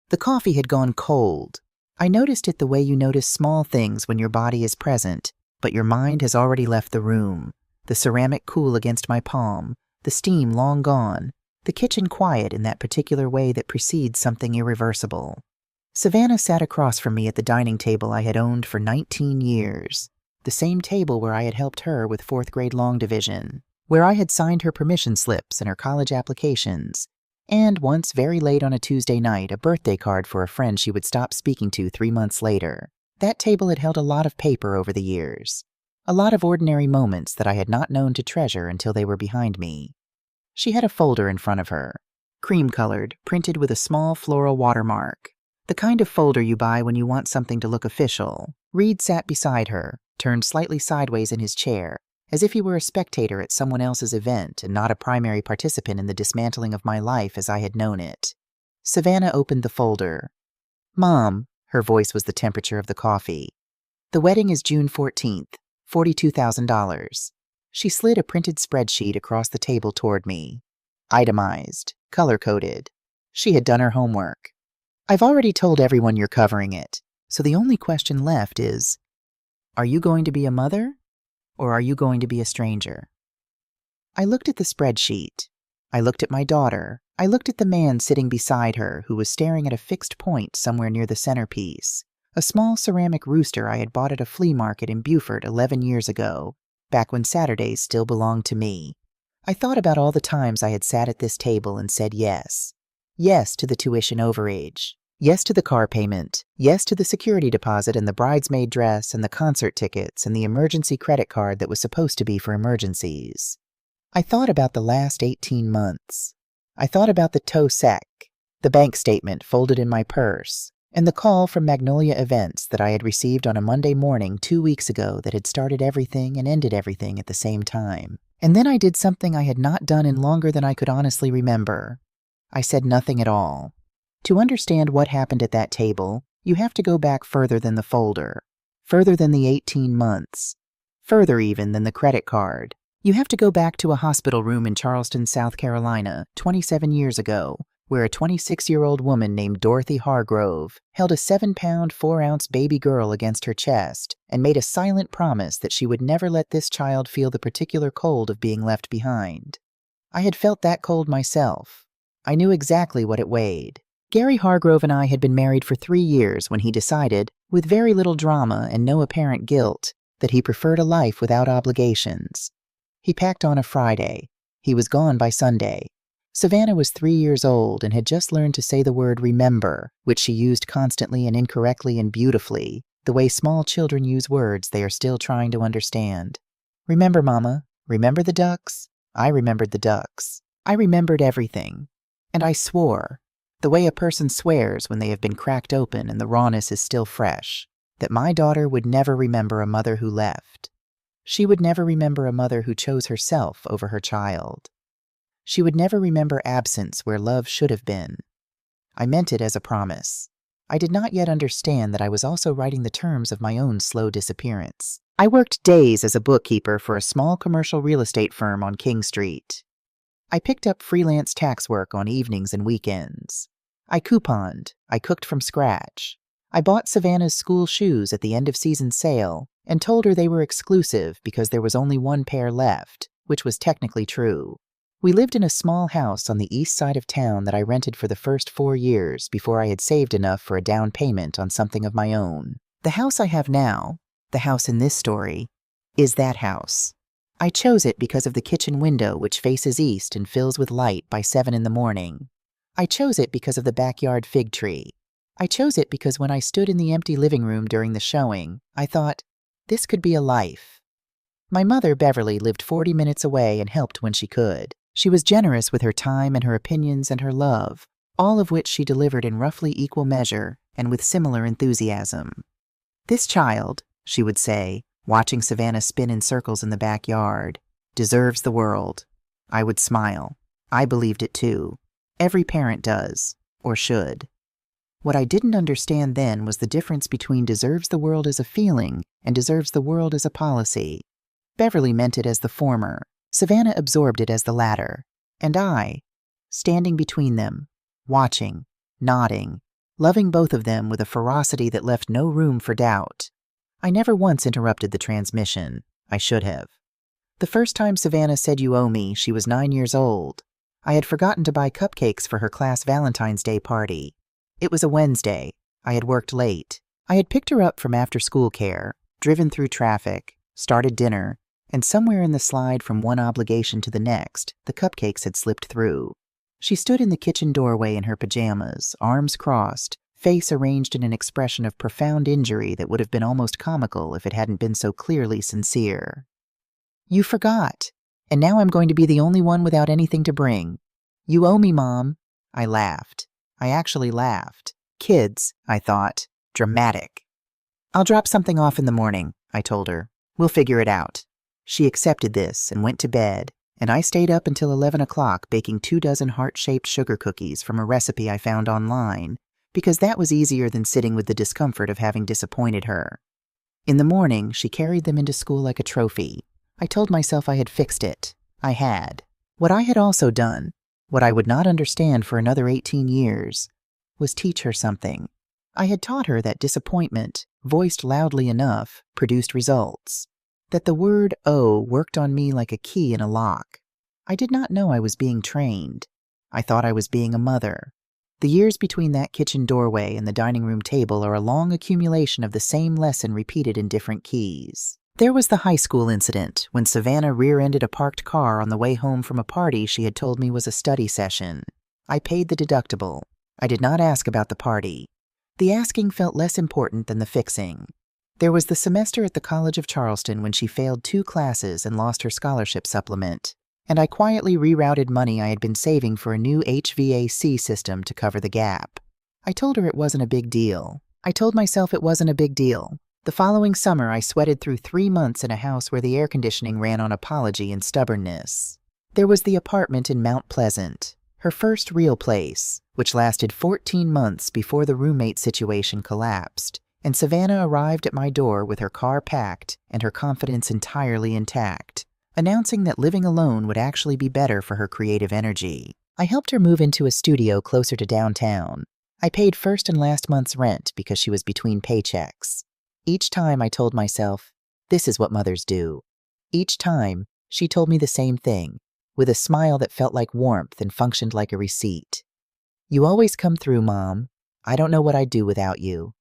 The coffee had gone cold. I noticed it the way you notice small things when your body is present, but your mind has already left the room. The ceramic cool against my palm, the steam long gone, the kitchen quiet in that particular way that precedes something irreversible. Savannah sat across from me at the dining table I had owned for 19 years, the same table where I had helped her with 4th grade long division, where I had signed her permission slips and her college applications, and once very late on a Tuesday night, a birthday card for a friend she would stop speaking to 3 months later. That table had held a lot of paper over the years, a lot of ordinary moments that I had not known to treasure until they were behind me. She had a folder in front of her, cream-colored, printed with a small floral watermark, the kind of folder you buy when you want something to look official. Reed sat beside her, turned slightly sideways in his chair, as if he were a spectator at someone else's event and not a primary participant in the dismantling of my life as I had known it. Savannah opened the folder. "Mom," her voice was the temperature of the coffee. "The wedding is June 14th, $42,000. She slid a printed spreadsheet across the table toward me. Itemized, color-coded. She had done her homework. "I've already told everyone you're covering it, so the only question left is, are you going to be a mother? Or are you going to be a stranger?" I looked at the spreadsheet. I looked at my daughter. I looked at the man sitting beside her who was staring at a fixed point somewhere near the centerpiece, a small ceramic rooster I had bought at a flea market in Beaufort 11 years ago, back when Saturdays still belonged to me. I thought about all the times I had sat at this table and said yes. Yes to the tuition overage. Yes to the car payment. Yes to the security deposit and the bridesmaid dress and the concert tickets and the emergency credit card that was supposed to be for emergencies. I thought about the last 18 months. I thought about the tow sec, the bank statement folded in my purse, and the call from Magnolia Events that I had received on a Monday morning 2 weeks ago that had started everything and ended everything at the same time. And then I did something I had not done in longer than I could honestly remember. I said nothing at all. To understand what happened at that table, you have to go back further than the folder, further than the 18 months, further even than the credit card. You have to go back to a hospital room in Charleston, South Carolina, 27 years ago, where a 26-year-old woman named Dorothy Hargrove held a 7-pound, 4-ounce baby girl against her chest and made a silent promise that she would never let this child feel the particular cold of being left behind. I had felt that cold myself. I knew exactly what it weighed. Gary Hargrove and I had been married for 3 years when he decided, with very little drama and no apparent guilt, that he preferred a life without obligations. He packed on a Friday. He was gone by Sunday. Savannah was 3 years old and had just learned to say the word remember, which she used constantly and incorrectly and beautifully, the way small children use words they are still trying to understand. "Remember, Mama? Remember the ducks?" I remembered the ducks. I remembered everything. And I swore, the way a person swears when they have been cracked open and the rawness is still fresh, that my daughter would never remember a mother who left. She would never remember a mother who chose herself over her child. She would never remember absence where love should have been. I meant it as a promise. I did not yet understand that I was also writing the terms of my own slow disappearance. I worked days as a bookkeeper for a small commercial real estate firm on King Street. I picked up freelance tax work on evenings and weekends. I couponed. I cooked from scratch. I bought Savannah's school shoes at the end-of-season sale and told her they were exclusive because there was only one pair left, which was technically true. We lived in a small house on the east side of town that I rented for the first 4 years before I had saved enough for a down payment on something of my own. The house I have now, the house in this story, is that house. I chose it because of the kitchen window which faces east and fills with light by 7 in the morning. I chose it because of the backyard fig tree. I chose it because when I stood in the empty living room during the showing, I thought, this could be a life. My mother, Beverly, lived 40 minutes away and helped when she could. She was generous with her time and her opinions and her love, all of which she delivered in roughly equal measure and with similar enthusiasm. "This child," she would say, watching Savannah spin in circles in the backyard, "deserves the world." I would smile. I believed it too. Every parent does, or should. What I didn't understand then was the difference between deserves the world as a feeling and deserves the world as a policy. Beverly meant it as the former. Savannah absorbed it as the latter. And I, standing between them, watching, nodding, loving both of them with a ferocity that left no room for doubt. I never once interrupted the transmission. I should have. The first time Savannah said "you owe me," she was 9 years old. I had forgotten to buy cupcakes for her class Valentine's Day party. It was a Wednesday. I had worked late. I had picked her up from after-school care, driven through traffic, started dinner, and somewhere in the slide from one obligation to the next, the cupcakes had slipped through. She stood in the kitchen doorway in her pajamas, arms crossed, face arranged in an expression of profound injury that would have been almost comical if it hadn't been so clearly sincere. "You forgot, and now I'm going to be the only one without anything to bring. You owe me, Mom." I laughed. I actually laughed. Kids, I thought. Dramatic. "I'll drop something off in the morning," I told her. "We'll figure it out." She accepted this and went to bed, and I stayed up until 11 o'clock baking 24 heart-shaped sugar cookies from a recipe I found online, because that was easier than sitting with the discomfort of having disappointed her. In the morning, she carried them into school like a trophy. I told myself I had fixed it. I had. What I had also done, what I would not understand for another 18 years, was teach her something. I had taught her that disappointment, voiced loudly enough, produced results. That the word "oh" worked on me like a key in a lock. I did not know I was being trained. I thought I was being a mother. The years between that kitchen doorway and the dining room table are a long accumulation of the same lesson repeated in different keys. There was the high school incident when Savannah rear-ended a parked car on the way home from a party she had told me was a study session. I paid the deductible. I did not ask about the party. The asking felt less important than the fixing. There was the semester at the College of Charleston when she failed 2 classes and lost her scholarship supplement, and I quietly rerouted money I had been saving for a new HVAC system to cover the gap. I told her it wasn't a big deal. I told myself it wasn't a big deal. The following summer, I sweated through 3 months in a house where the air conditioning ran on apology and stubbornness. There was the apartment in Mount Pleasant, her first real place, which lasted 14 months before the roommate situation collapsed, and Savannah arrived at my door with her car packed and her confidence entirely intact, announcing that living alone would actually be better for her creative energy. I helped her move into a studio closer to downtown. I paid first and last month's rent because she was between paychecks. Each time I told myself, this is what mothers do. Each time, she told me the same thing, with a smile that felt like warmth and functioned like a receipt. "You always come through, Mom. I don't know what I'd do without you."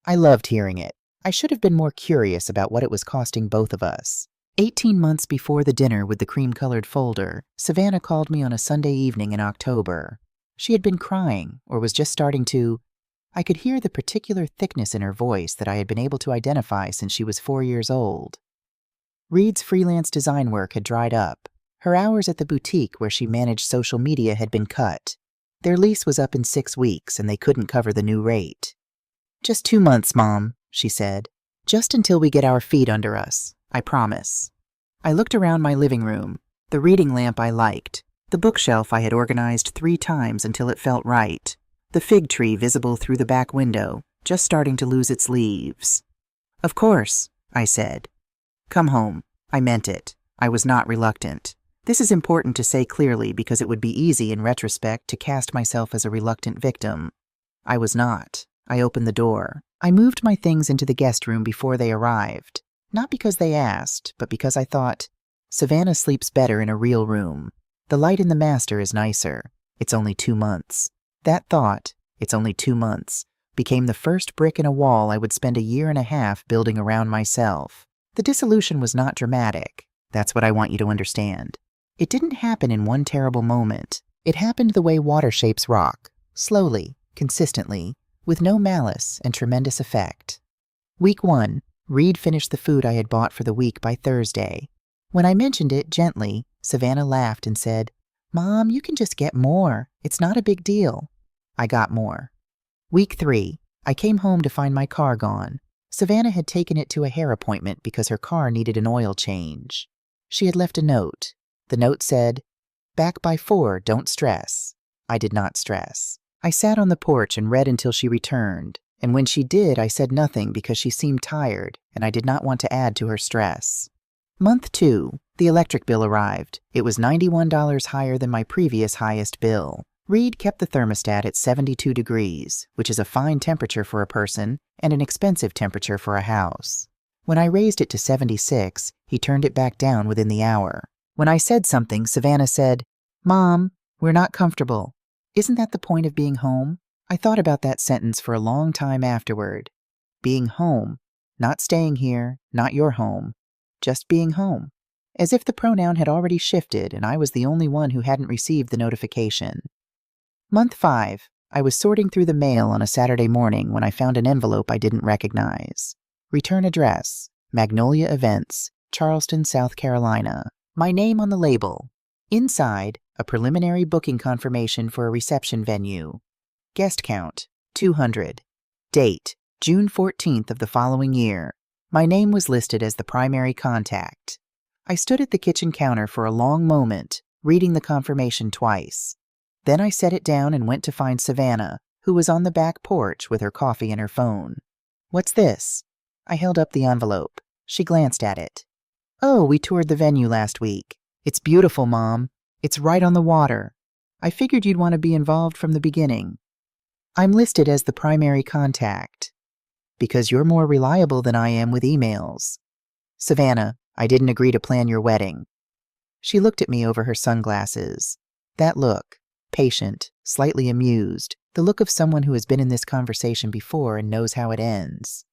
I loved hearing it. I should have been more curious about what it was costing both of us. 18 months before the dinner with the cream-colored folder, Savannah called me on a Sunday evening in October. She had been crying, or was just starting to. I could hear the particular thickness in her voice that I had been able to identify since she was 4 years old. Reed's freelance design work had dried up. Her hours at the boutique where she managed social media had been cut. Their lease was up in 6 weeks, and they couldn't cover the new rate. "Just 2 months, Mom," she said. "Just until we get our feet under us. I promise." I looked around my living room, the reading lamp I liked, the bookshelf I had organized 3 times until it felt right, the fig tree visible through the back window, just starting to lose its leaves. "Of course," I said. "Come home." I meant it. I was not reluctant. This is important to say clearly because it would be easy in retrospect to cast myself as a reluctant victim. I was not. I opened the door. I moved my things into the guest room before they arrived. Not because they asked, but because I thought, Savannah sleeps better in a real room. The light in the master is nicer. It's only 2 months. That thought, it's only 2 months, became the first brick in a wall I would spend a year and a half building around myself. The dissolution was not dramatic. That's what I want you to understand. It didn't happen in one terrible moment. It happened the way water shapes rock, slowly, consistently, with no malice and tremendous effect. Week 1, Reed finished the food I had bought for the week by Thursday. When I mentioned it gently, Savannah laughed and said, "Mom, you can just get more. It's not a big deal." I got more. Week 3, I came home to find my car gone. Savannah had taken it to a hair appointment because her car needed an oil change. She had left a note. The note said, "Back by 4, don't stress." I did not stress. I sat on the porch and read until she returned, and when she did, I said nothing because she seemed tired, and I did not want to add to her stress. Month 2, the electric bill arrived. It was $91 higher than my previous highest bill. Reed kept the thermostat at 72 degrees, which is a fine temperature for a person and an expensive temperature for a house. When I raised it to 76, he turned it back down within the hour. When I said something, Savannah said, "Mom, we're not comfortable. Isn't that the point of being home?" I thought about that sentence for a long time afterward. Being home, not staying here, not your home, just being home. As if the pronoun had already shifted and I was the only one who hadn't received the notification. Month 5. I was sorting through the mail on a Saturday morning when I found an envelope I didn't recognize. Return address, Magnolia Events, Charleston, South Carolina. My name on the label. Inside, a preliminary booking confirmation for a reception venue. Guest count, 200. Date, June 14th of the following year. My name was listed as the primary contact. I stood at the kitchen counter for a long moment, reading the confirmation twice. Then I set it down and went to find Savannah, who was on the back porch with her coffee and her phone. "What's this?" I held up the envelope. She glanced at it. "Oh, we toured the venue last week. It's beautiful, Mom. It's right on the water. I figured you'd want to be involved from the beginning. I'm listed as the primary contact. Because you're more reliable than I am with emails. Savannah, I didn't agree to plan your wedding." She looked at me over her sunglasses. That look, patient, slightly amused, the look of someone who has been in this conversation before and knows how it ends.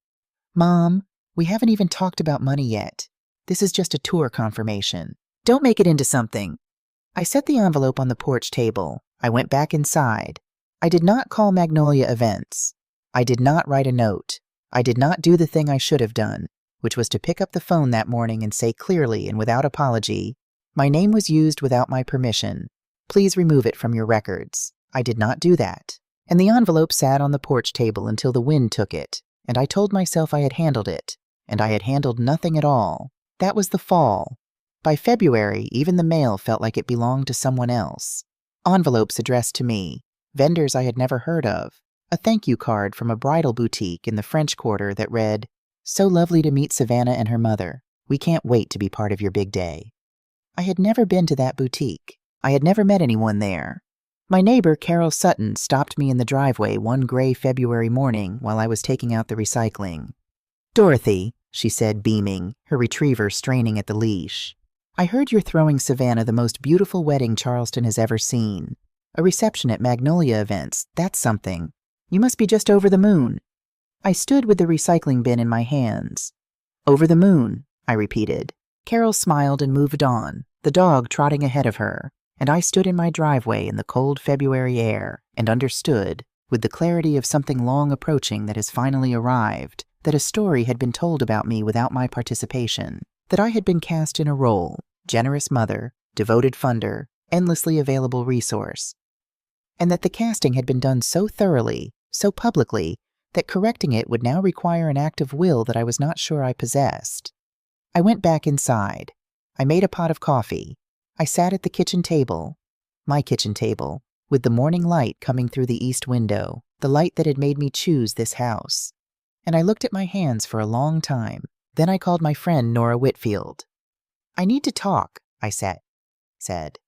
"Mom, we haven't even talked about money yet. This is just a tour confirmation. Don't make it into something." I set the envelope on the porch table. I went back inside. I did not call Magnolia Events. I did not write a note. I did not do the thing I should have done, which was to pick up the phone that morning and say clearly and without apology, "My name was used without my permission. Please remove it from your records." I did not do that. And the envelope sat on the porch table until the wind took it, and I told myself I had handled it, and I had handled nothing at all. That was the fall. By February, even the mail felt like it belonged to someone else. Envelopes addressed to me, vendors I had never heard of, a thank you card from a bridal boutique in the French Quarter that read, "So lovely to meet Savannah and her mother. We can't wait to be part of your big day." I had never been to that boutique. I had never met anyone there. My neighbor, Carol Sutton, stopped me in the driveway one gray February morning while I was taking out the recycling. "Dorothy," she said, beaming, her retriever straining at the leash, "I heard you're throwing Savannah the most beautiful wedding Charleston has ever seen. A reception at Magnolia Events, that's something. You must be just over the moon." I stood with the recycling bin in my hands. "Over the moon," I repeated. Carol smiled and moved on, the dog trotting ahead of her, and I stood in my driveway in the cold February air and understood, with the clarity of something long approaching that has finally arrived, that a story had been told about me without my participation, that I had been cast in a role, generous mother, devoted funder, endlessly available resource, and that the casting had been done so thoroughly, so publicly, that correcting it would now require an act of will that I was not sure I possessed. I went back inside. I made a pot of coffee. I sat at the kitchen table, my kitchen table, with the morning light coming through the east window, the light that had made me choose this house. And I looked at my hands for a long time. Then I called my friend Nora Whitfield. "I need to talk," I said.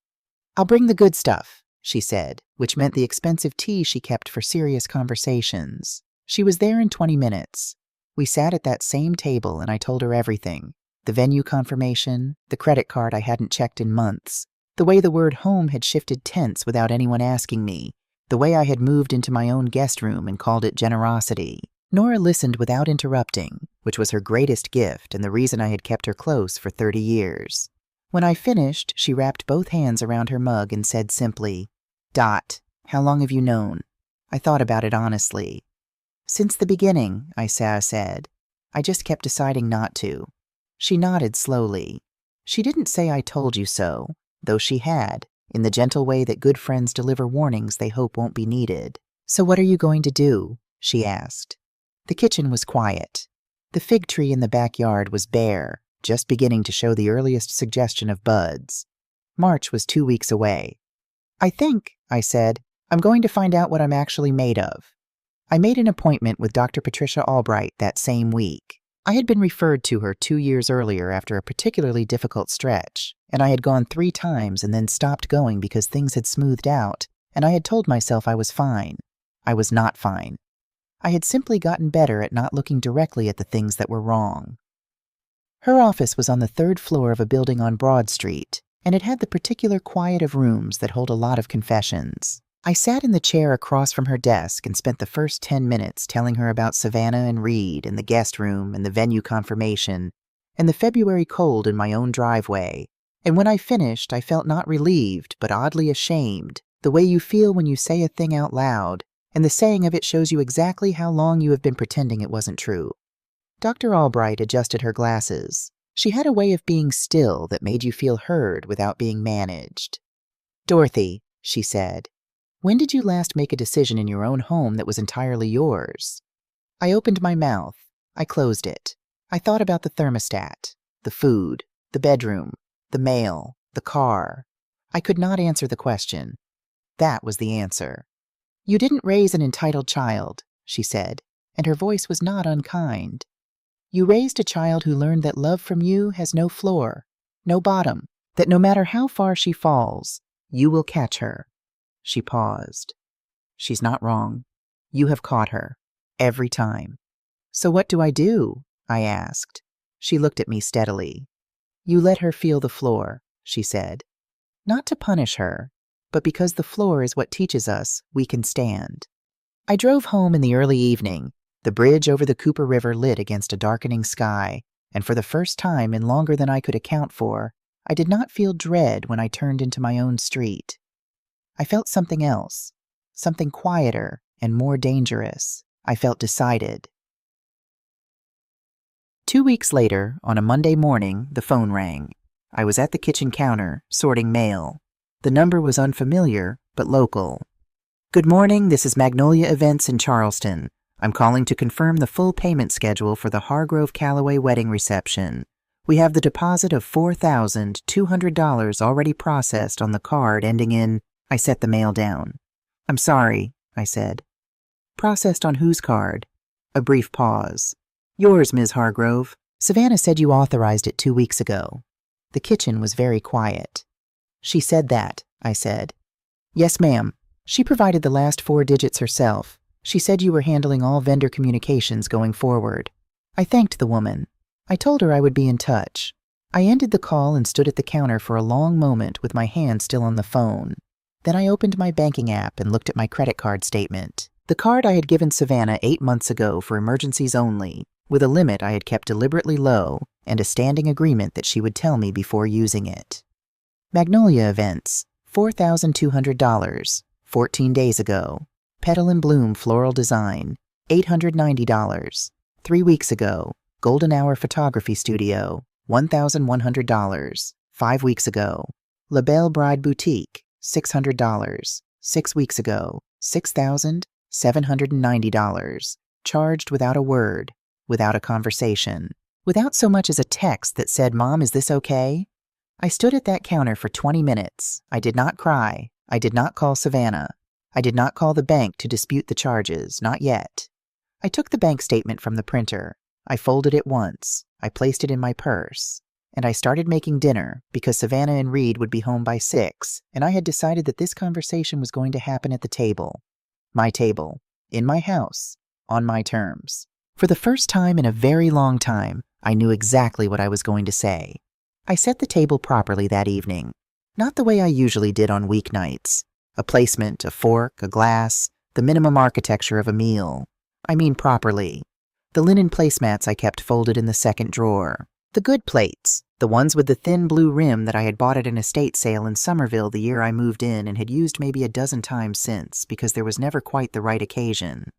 "I'll bring the good stuff," she said, which meant the expensive tea she kept for serious conversations. She was there in 20 minutes. We sat at that same table and I told her everything. The venue confirmation, the credit card I hadn't checked in months, the way the word home had shifted tense without anyone asking me, the way I had moved into my own guest room and called it generosity. Nora listened without interrupting, which was her greatest gift and the reason I had kept her close for 30 years. When I finished, she wrapped both hands around her mug and said simply, "Dot, how long have you known?" I thought about it honestly. "Since the beginning," I said. "I just kept deciding not to." She nodded slowly. She didn't say "I told you so," though she had, in the gentle way that good friends deliver warnings they hope won't be needed. "So what are you going to do?" she asked. The kitchen was quiet. The fig tree in the backyard was bare, just beginning to show the earliest suggestion of buds. March was 2 weeks away. "I think," I said, "I'm going to find out what I'm actually made of." I made an appointment with Dr. Patricia Albright that same week. I had been referred to her 2 years earlier after a particularly difficult stretch, and I had gone 3 times and then stopped going because things had smoothed out, and I had told myself I was fine. I was not fine. I had simply gotten better at not looking directly at the things that were wrong. Her office was on the 3rd floor of a building on Broad Street, and it had the particular quiet of rooms that hold a lot of confessions. I sat in the chair across from her desk and spent the first 10 minutes telling her about Savannah and Reed and the guest room and the venue confirmation and the February cold in my own driveway. And when I finished, I felt not relieved, but oddly ashamed, the way you feel when you say a thing out loud, and the saying of it shows you exactly how long you have been pretending it wasn't true. Dr. Albright adjusted her glasses. She had a way of being still that made you feel heard without being managed. "Dorothy," she said, "when did you last make a decision in your own home that was entirely yours?" I opened my mouth. I closed it. I thought about the thermostat, the food, the bedroom, the mail, the car. I could not answer the question. That was the answer. "You didn't raise an entitled child," she said, and her voice was not unkind. "You raised a child who learned that love from you has no floor, no bottom, that no matter how far she falls, you will catch her." She paused. "She's not wrong. You have caught her. Every time." "So what do I do?" I asked. She looked at me steadily. "You let her feel the floor," she said. "Not to punish her, but because the floor is what teaches us we can stand." I drove home in the early evening, the bridge over the Cooper River lit against a darkening sky, and for the first time in longer than I could account for, I did not feel dread when I turned into my own street. I felt something else, something quieter and more dangerous. I felt decided. 2 weeks later, on a Monday morning, the phone rang. I was at the kitchen counter, sorting mail. The number was unfamiliar, but local. "Good morning, this is Magnolia Events in Charleston. I'm calling to confirm the full payment schedule for the Hargrove Calloway wedding reception. We have the deposit of $4,200 already processed on the card ending in—" I set the mail down. "I'm sorry," I said. "Processed on whose card?" A brief pause. "Yours, Ms. Hargrove. Savannah said you authorized it 2 weeks ago." The kitchen was very quiet. "She said that," I said. "Yes, ma'am. She provided the last 4 digits herself. She said you were handling all vendor communications going forward." I thanked the woman. I told her I would be in touch. I ended the call and stood at the counter for a long moment with my hand still on the phone. Then I opened my banking app and looked at my credit card statement. The card I had given Savannah 8 months ago for emergencies only, with a limit I had kept deliberately low and a standing agreement that she would tell me before using it. Magnolia Events, $4,200, 14 days ago. Petal and Bloom Floral Design, $890. 3 weeks ago. Golden Hour Photography Studio, $1,100. 5 weeks ago. La Belle Bride Boutique, $600. 6 weeks ago. $6,790. Charged without a word, without a conversation, without so much as a text that said, "Mom, is this okay?" I stood at that counter for 20 minutes. I did not cry. I did not call Savannah. I did not call the bank to dispute the charges, not yet. I took the bank statement from the printer. I folded it once. I placed it in my purse. And I started making dinner because Savannah and Reed would be home by 6, and I had decided that this conversation was going to happen at the table. My table. In my house. On my terms. For the first time in a very long time, I knew exactly what I was going to say. I set the table properly that evening. Not the way I usually did on weeknights. A placement, a fork, a glass, the minimum architecture of a meal. I mean properly. The linen placemats I kept folded in the second drawer. The good plates, the ones with the thin blue rim that I had bought at an estate sale in Somerville the year I moved in and had used maybe a dozen times since because there was never quite the right occasion.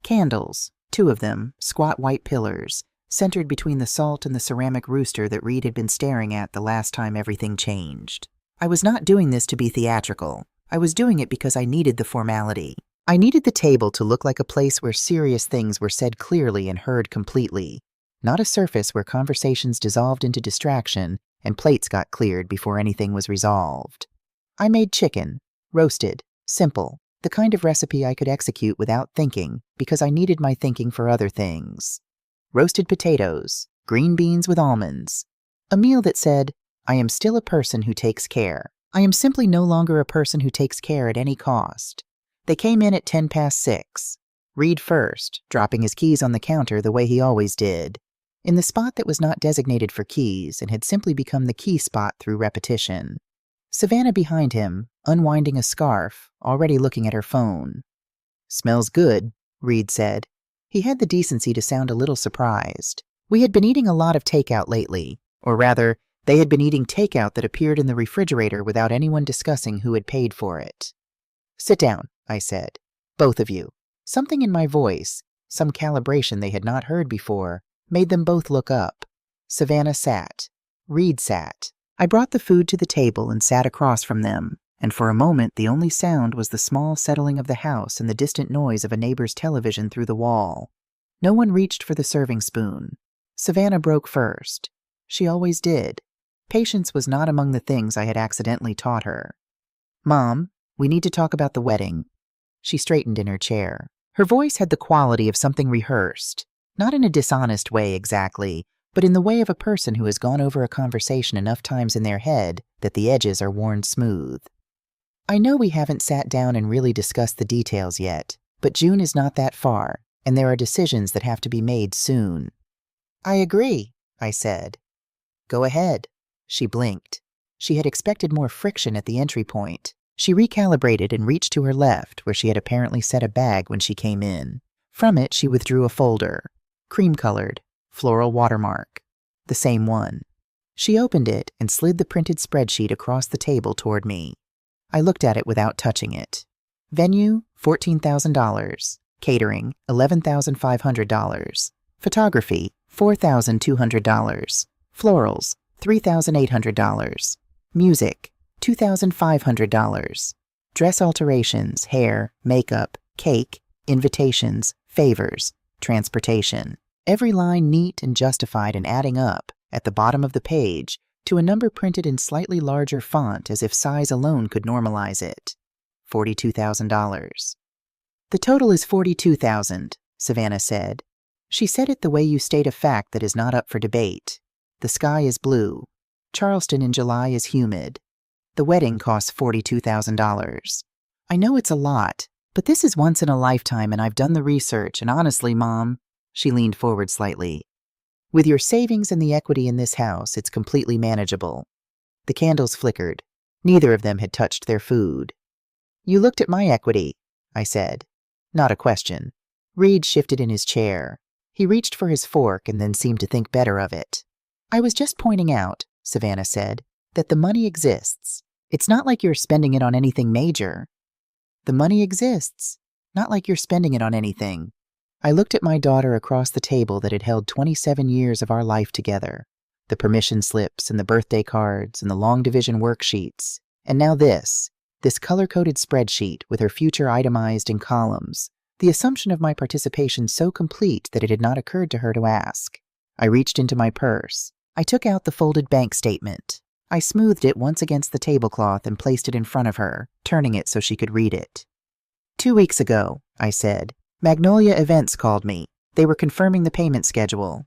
Candles, 2 of them, squat white pillars, centered between the salt and the ceramic rooster that Reed had been staring at the last time everything changed. I was not doing this to be theatrical. I was doing it because I needed the formality. I needed the table to look like a place where serious things were said clearly and heard completely, not a surface where conversations dissolved into distraction and plates got cleared before anything was resolved. I made chicken, roasted, simple, the kind of recipe I could execute without thinking because I needed my thinking for other things. Roasted potatoes, green beans with almonds. A meal that said, "I am still a person who takes care." I am simply no longer a person who takes care at any cost. They came in at 6:10. Reed first, dropping his keys on the counter the way he always did, in the spot that was not designated for keys and had simply become the key spot through repetition. Savannah behind him, unwinding a scarf, already looking at her phone. "Smells good," Reed said. He had the decency to sound a little surprised. We had been eating a lot of takeout lately, or rather, they had been eating takeout that appeared in the refrigerator without anyone discussing who had paid for it. "Sit down," I said. "Both of you." Something in my voice, some calibration they had not heard before, made them both look up. Savannah sat. Reed sat. I brought the food to the table and sat across from them, and for a moment the only sound was the small settling of the house and the distant noise of a neighbor's television through the wall. No one reached for the serving spoon. Savannah broke first. She always did. Patience was not among the things I had accidentally taught her. "Mom, we need to talk about the wedding." She straightened in her chair. Her voice had the quality of something rehearsed, not in a dishonest way exactly, but in the way of a person who has gone over a conversation enough times in their head that the edges are worn smooth. "I know we haven't sat down and really discussed the details yet, but June is not that far, and there are decisions that have to be made soon." "I agree," I said. "Go ahead." She blinked. She had expected more friction at the entry point. She recalibrated and reached to her left, where she had apparently set a bag when she came in. From it, she withdrew a folder. Cream-colored, floral watermark. The same one. She opened it and slid the printed spreadsheet across the table toward me. I looked at it without touching it. Venue, $14,000. Catering, $11,500. Photography, $4,200. Florals, $3,800. Music, $2,500. Dress alterations, hair, makeup, cake, invitations, favors, transportation. Every line neat and justified and adding up, at the bottom of the page, to a number printed in slightly larger font as if size alone could normalize it. $42,000. "The total is $42,000, Savannah said. She said it the way you state a fact that is not up for debate. The sky is blue. Charleston in July is humid. The wedding costs $42,000. I know it's a lot, but this is once in a lifetime and I've done the research, and honestly, Mom," she leaned forward slightly, "with your savings and the equity in this house, it's completely manageable." The candles flickered. Neither of them had touched their food. "You looked at my equity," I said. Not a question. Reed shifted in his chair. He reached for his fork and then seemed to think better of it. "I was just pointing out," Savannah said, "that the money exists. It's not like you're spending it on anything major." "The money exists. Not like you're spending it on anything." I looked at my daughter across the table that had held 27 years of our life together. The permission slips and the birthday cards and the long division worksheets. And now this color-coded spreadsheet with her future itemized in columns. The assumption of my participation so complete that it had not occurred to her to ask. I reached into my purse. I took out the folded bank statement. I smoothed it once against the tablecloth and placed it in front of her, turning it so she could read it. 2 weeks ago, I said, Magnolia Events called me. They were confirming the payment schedule.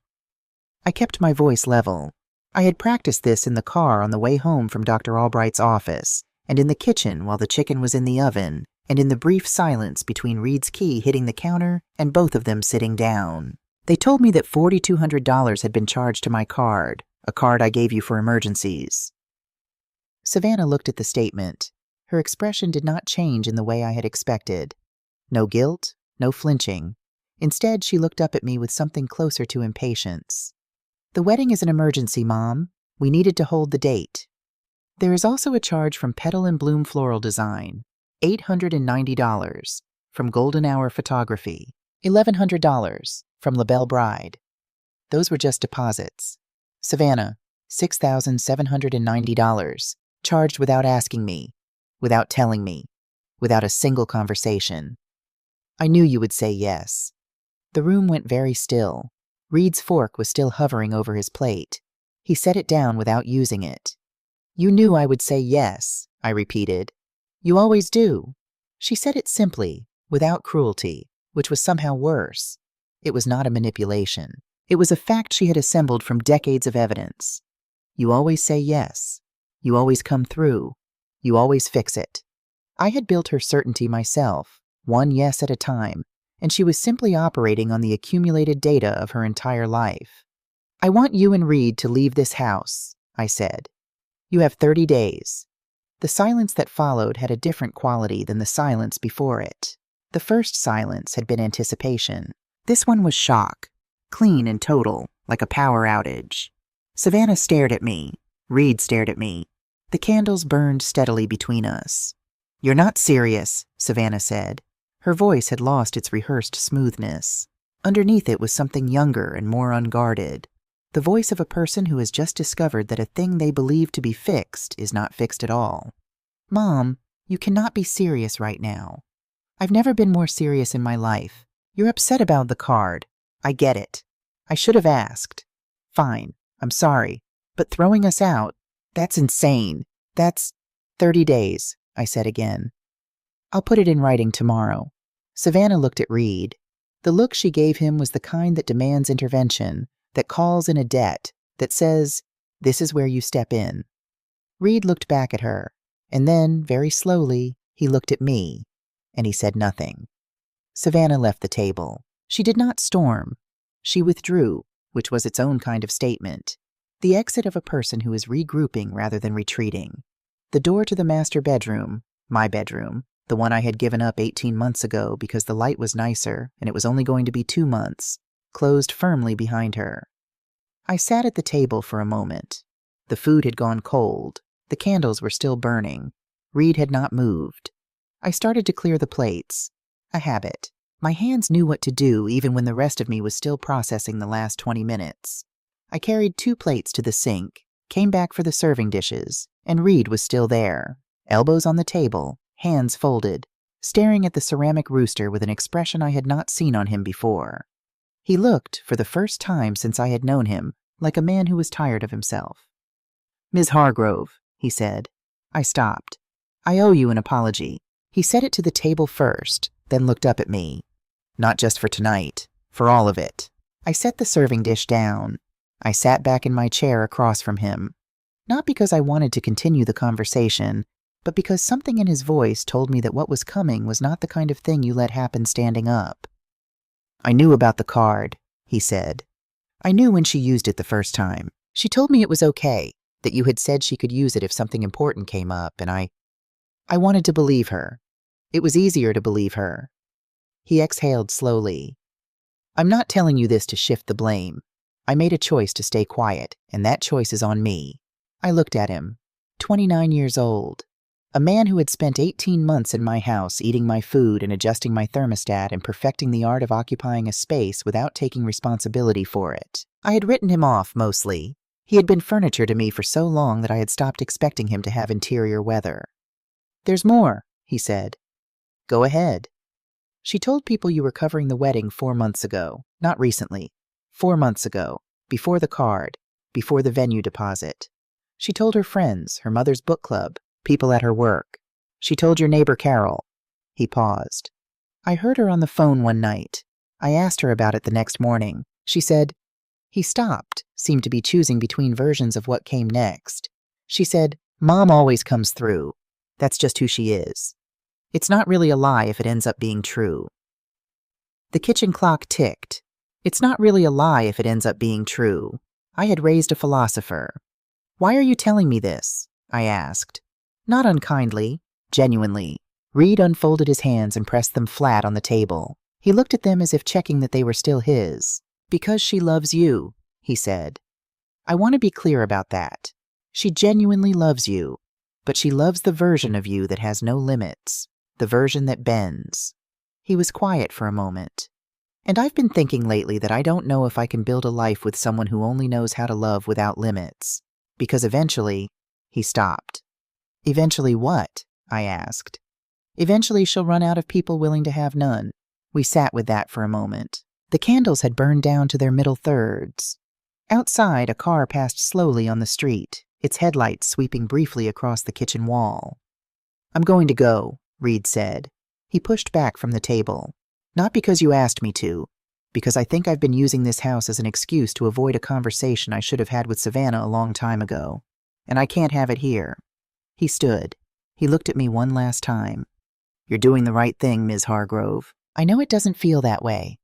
I kept my voice level. I had practiced this in the car on the way home from Dr. Albright's office, and in the kitchen while the chicken was in the oven, and in the brief silence between Reed's key hitting the counter and both of them sitting down. They told me that $4,200 had been charged to my card, a card I gave you for emergencies. Savannah looked at the statement. Her expression did not change in the way I had expected. No guilt, no flinching. Instead, she looked up at me with something closer to impatience. "The wedding is an emergency, Mom. We needed to hold the date. There is also a charge from Petal and Bloom Floral Design, $890, from Golden Hour Photography, $1,100, from LaBelle Bride. Those were just deposits. Savannah, $6,790, charged without asking me, without telling me, without a single conversation. I knew you would say yes." The room went very still. Reed's fork was still hovering over his plate. He set it down without using it. "You knew I would say yes," I repeated. "You always do." She said it simply, without cruelty, which was somehow worse. It was not a manipulation. It was a fact she had assembled from decades of evidence. "You always say yes. You always come through." You always fix it. I had built her certainty myself, one yes at a time, and she was simply operating on the accumulated data of her entire life. I want you and Reed to leave this house, I said. You have 30 days. The silence that followed had a different quality than the silence before it. The first silence had been anticipation. This one was shock, clean and total, like a power outage. Savannah stared at me. Reed stared at me. The candles burned steadily between us. You're not serious, Savannah said. Her voice had lost its rehearsed smoothness. Underneath it was something younger and more unguarded. The voice of a person who has just discovered that a thing they believe to be fixed is not fixed at all. Mom, you cannot be serious right now. I've never been more serious in my life. You're upset about the card. I get it. I should have asked. Fine, I'm sorry. But throwing us out, that's insane. That's 30 days, I said again. I'll put it in writing tomorrow. Savannah looked at Reed. The look she gave him was the kind that demands intervention, that calls in a debt, that says, this is where you step in. Reed looked back at her, and then, very slowly, he looked at me, and he said nothing. Savannah left the table. She did not storm. She withdrew, which was its own kind of statement. The exit of a person who is regrouping rather than retreating. The door to the master bedroom, my bedroom, the one I had given up 18 months ago because the light was nicer and it was only going to be 2 months, closed firmly behind her. I sat at the table for a moment. The food had gone cold. The candles were still burning. Reed had not moved. I started to clear the plates. A habit. My hands knew what to do even when the rest of me was still processing the last 20 minutes. I carried 2 plates to the sink, came back for the serving dishes, and Reed was still there, elbows on the table, hands folded, staring at the ceramic rooster with an expression I had not seen on him before. He looked, for the first time since I had known him, like a man who was tired of himself. Ms. Hargrove, he said. I stopped. I owe you an apology. He said it to the table first, then looked up at me. Not just for tonight, for all of it. I set the serving dish down. I sat back in my chair across from him. Not because I wanted to continue the conversation, but because something in his voice told me that what was coming was not the kind of thing you let happen standing up. I knew about the card, he said. I knew when she used it the first time. She told me it was okay, that you had said she could use it if something important came up, and I wanted to believe her. It was easier to believe her. He exhaled slowly. I'm not telling you this to shift the blame. I made a choice to stay quiet, and that choice is on me. I looked at him. 29 years old. A man who had spent 18 months in my house eating my food and adjusting my thermostat and perfecting the art of occupying a space without taking responsibility for it. I had written him off, mostly. He had been furniture to me for so long that I had stopped expecting him to have interior weather. There's more, he said. Go ahead. She told people you were covering the wedding 4 months ago, not recently. 4 months ago, before the card, before the venue deposit. She told her friends, her mother's book club, people at her work. She told your neighbor Carol. He paused. I heard her on the phone one night. I asked her about it the next morning. She said, he stopped, seemed to be choosing between versions of what came next. She said, Mom always comes through. That's just who she is. It's not really a lie if it ends up being true. The kitchen clock ticked. It's not really a lie if it ends up being true. I had raised a philosopher. Why are you telling me this? I asked. Not unkindly, genuinely. Reed unfolded his hands and pressed them flat on the table. He looked at them as if checking that they were still his. Because she loves you, he said. I want to be clear about that. She genuinely loves you, but she loves the version of you that has no limits, the version that bends. He was quiet for a moment. And I've been thinking lately that I don't know if I can build a life with someone who only knows how to love without limits. Because eventually, he stopped. Eventually what? I asked. Eventually she'll run out of people willing to have none. We sat with that for a moment. The candles had burned down to their middle thirds. Outside, a car passed slowly on the street, its headlights sweeping briefly across the kitchen wall. I'm going to go, Reed said. He pushed back from the table. Not because you asked me to, because I think I've been using this house as an excuse to avoid a conversation I should have had with Savannah a long time ago. And I can't have it here. He stood. He looked at me one last time. "You're doing the right thing, Ms. Hargrove." "I know it doesn't feel that way."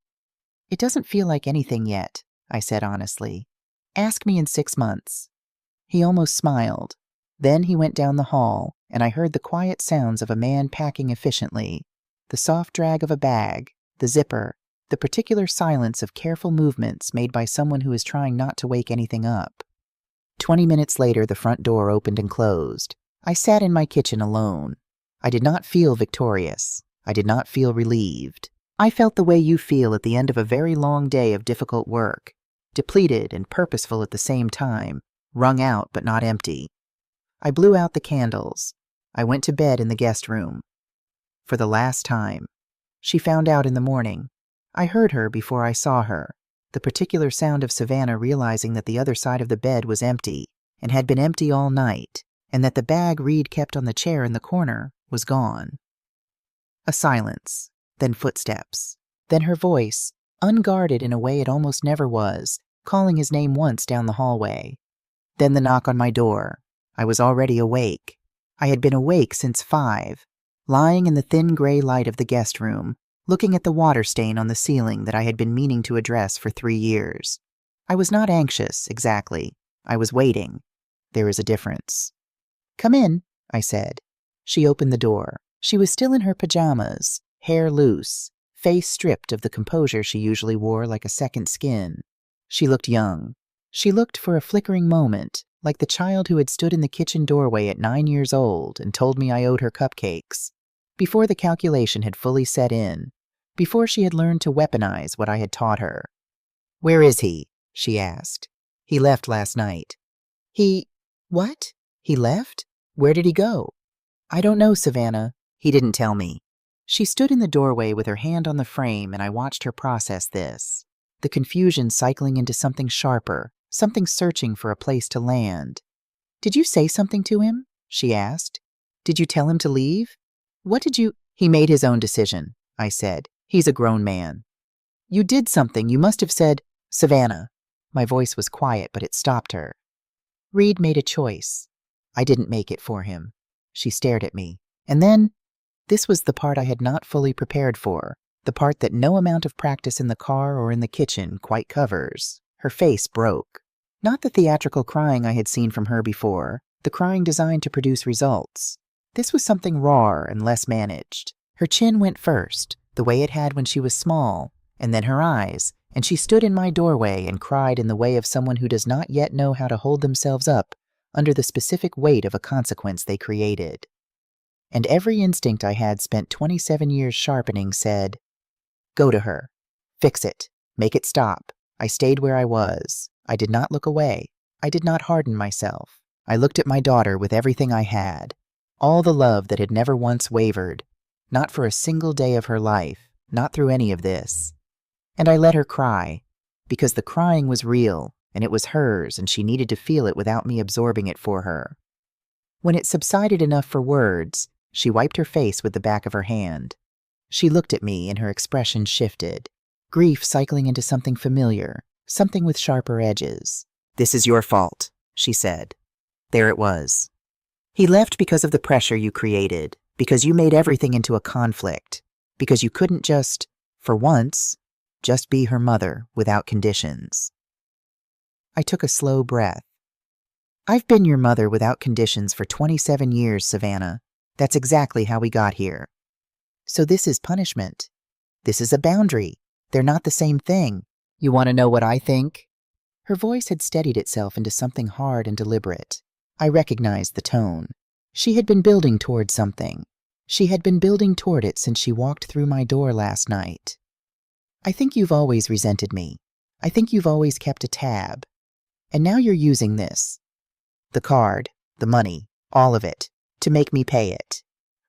"It doesn't feel like anything yet," I said honestly. "Ask me in 6 months." He almost smiled. Then he went down the hall, and I heard the quiet sounds of a man packing efficiently, the soft drag of a bag, the zipper, the particular silence of careful movements made by someone who is trying not to wake anything up. 20 minutes later, the front door opened and closed. I sat in my kitchen alone. I did not feel victorious. I did not feel relieved. I felt the way you feel at the end of a very long day of difficult work, depleted and purposeful at the same time, wrung out but not empty. I blew out the candles. I went to bed in the guest room. For the last time. She found out in the morning. I heard her before I saw her, the particular sound of Savannah realizing that the other side of the bed was empty, and had been empty all night, and that the bag Reed kept on the chair in the corner was gone. A silence, then footsteps, then her voice, unguarded in a way it almost never was, calling his name once down the hallway. Then the knock on my door. I was already awake. I had been awake since 5, lying in the thin gray light of the guest room, looking at the water stain on the ceiling that I had been meaning to address for 3 years. I was not anxious, exactly. I was waiting. There is a difference. "Come in," I said. She opened the door. She was still in her pajamas, hair loose, face stripped of the composure she usually wore like a second skin. She looked young. She looked, for a flickering moment, like the child who had stood in the kitchen doorway at 9 years old and told me I owed her cupcakes, before the calculation had fully set in, before she had learned to weaponize what I had taught her. "Where is he?" she asked. "He left last night." "He... what? He left? Where did he go?" "I don't know, Savannah. He didn't tell me." She stood in the doorway with her hand on the frame, and I watched her process this, the confusion cycling into something sharper, something searching for a place to land. "Did you say something to him?" she asked. "Did you tell him to leave? What did you—" "He made his own decision," I said. "He's a grown man." "You did something. You must have said—" "Savannah." My voice was quiet, but it stopped her. "Reed made a choice. I didn't make it for him." She stared at me. And then, this was the part I had not fully prepared for, the part that no amount of practice in the car or in the kitchen quite covers. Her face broke. Not the theatrical crying I had seen from her before, the crying designed to produce results. This was something rawer and less managed. Her chin went first, the way it had when she was small, and then her eyes, and she stood in my doorway and cried in the way of someone who does not yet know how to hold themselves up under the specific weight of a consequence they created. And every instinct I had spent 27 years sharpening said, "Go to her. Fix it. Make it stop." I stayed where I was. I did not look away. I did not harden myself. I looked at my daughter with everything I had, all the love that had never once wavered, not for a single day of her life, not through any of this. And I let her cry, because the crying was real, and it was hers, and she needed to feel it without me absorbing it for her. When it subsided enough for words, she wiped her face with the back of her hand. She looked at me, and her expression shifted, grief cycling into something familiar, something with sharper edges. "This is your fault," she said. There it was. "He left because of the pressure you created, because you made everything into a conflict, because you couldn't just, for once, just be her mother without conditions." I took a slow breath. "I've been your mother without conditions for 27 years, Savannah. That's exactly how we got here. So this is punishment. This is a boundary. They're not the same thing. You want to know what I think?" Her voice had steadied itself into something hard and deliberate. I recognized the tone. She had been building toward something. She had been building toward it since she walked through my door last night. "I think you've always resented me. I think you've always kept a tab. And now you're using this. The card, the money, all of it, to make me pay it."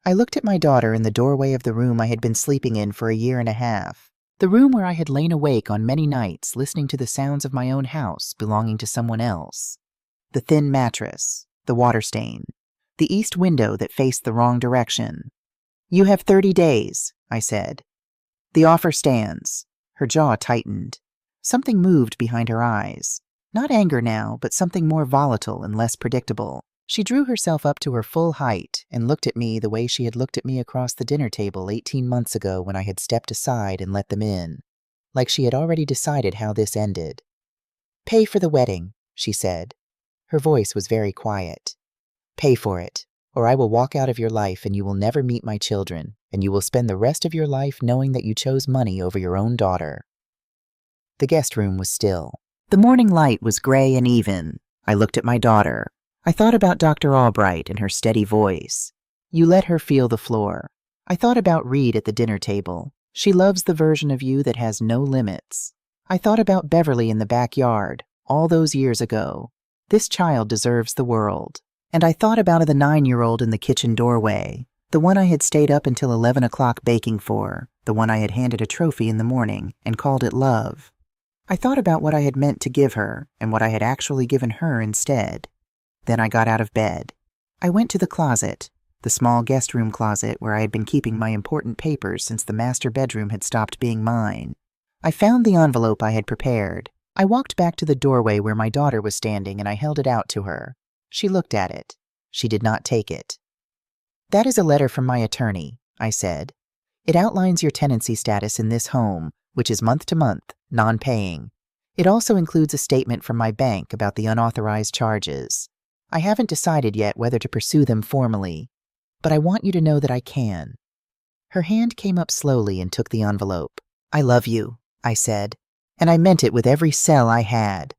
I looked at my daughter in the doorway of the room I had been sleeping in for a year and a half, the room where I had lain awake on many nights listening to the sounds of my own house belonging to someone else. The thin mattress, the water stain, the east window that faced the wrong direction. "You have 30 days, I said. "The offer stands." Her jaw tightened. Something moved behind her eyes. Not anger now, but something more volatile and less predictable. She drew herself up to her full height and looked at me the way she had looked at me across the dinner table 18 months ago when I had stepped aside and let them in, like she had already decided how this ended. "Pay for the wedding," she said. Her voice was very quiet. "Pay for it, or I will walk out of your life and you will never meet my children, and you will spend the rest of your life knowing that you chose money over your own daughter." The guest room was still. The morning light was gray and even. I looked at my daughter. I thought about Dr. Albright and her steady voice. "You let her feel the floor." I thought about Reed at the dinner table. "She loves the version of you that has no limits." I thought about Beverly in the backyard, all those years ago. This child deserves the world. And I thought about the 9-year-old in the kitchen doorway, the one I had stayed up until 11 o'clock baking for, the one I had handed a trophy in the morning and called it love. I thought about what I had meant to give her and what I had actually given her instead. Then I got out of bed. I went to the closet, the small guest room closet where I had been keeping my important papers since the master bedroom had stopped being mine. I found the envelope I had prepared. I walked back to the doorway where my daughter was standing and I held it out to her. She looked at it. She did not take it. "That is a letter from my attorney," I said. "It outlines your tenancy status in this home, which is month to month, non-paying. It also includes a statement from my bank about the unauthorized charges. I haven't decided yet whether to pursue them formally, but I want you to know that I can." Her hand came up slowly and took the envelope. "I love you," I said, and I meant it with every cell I had.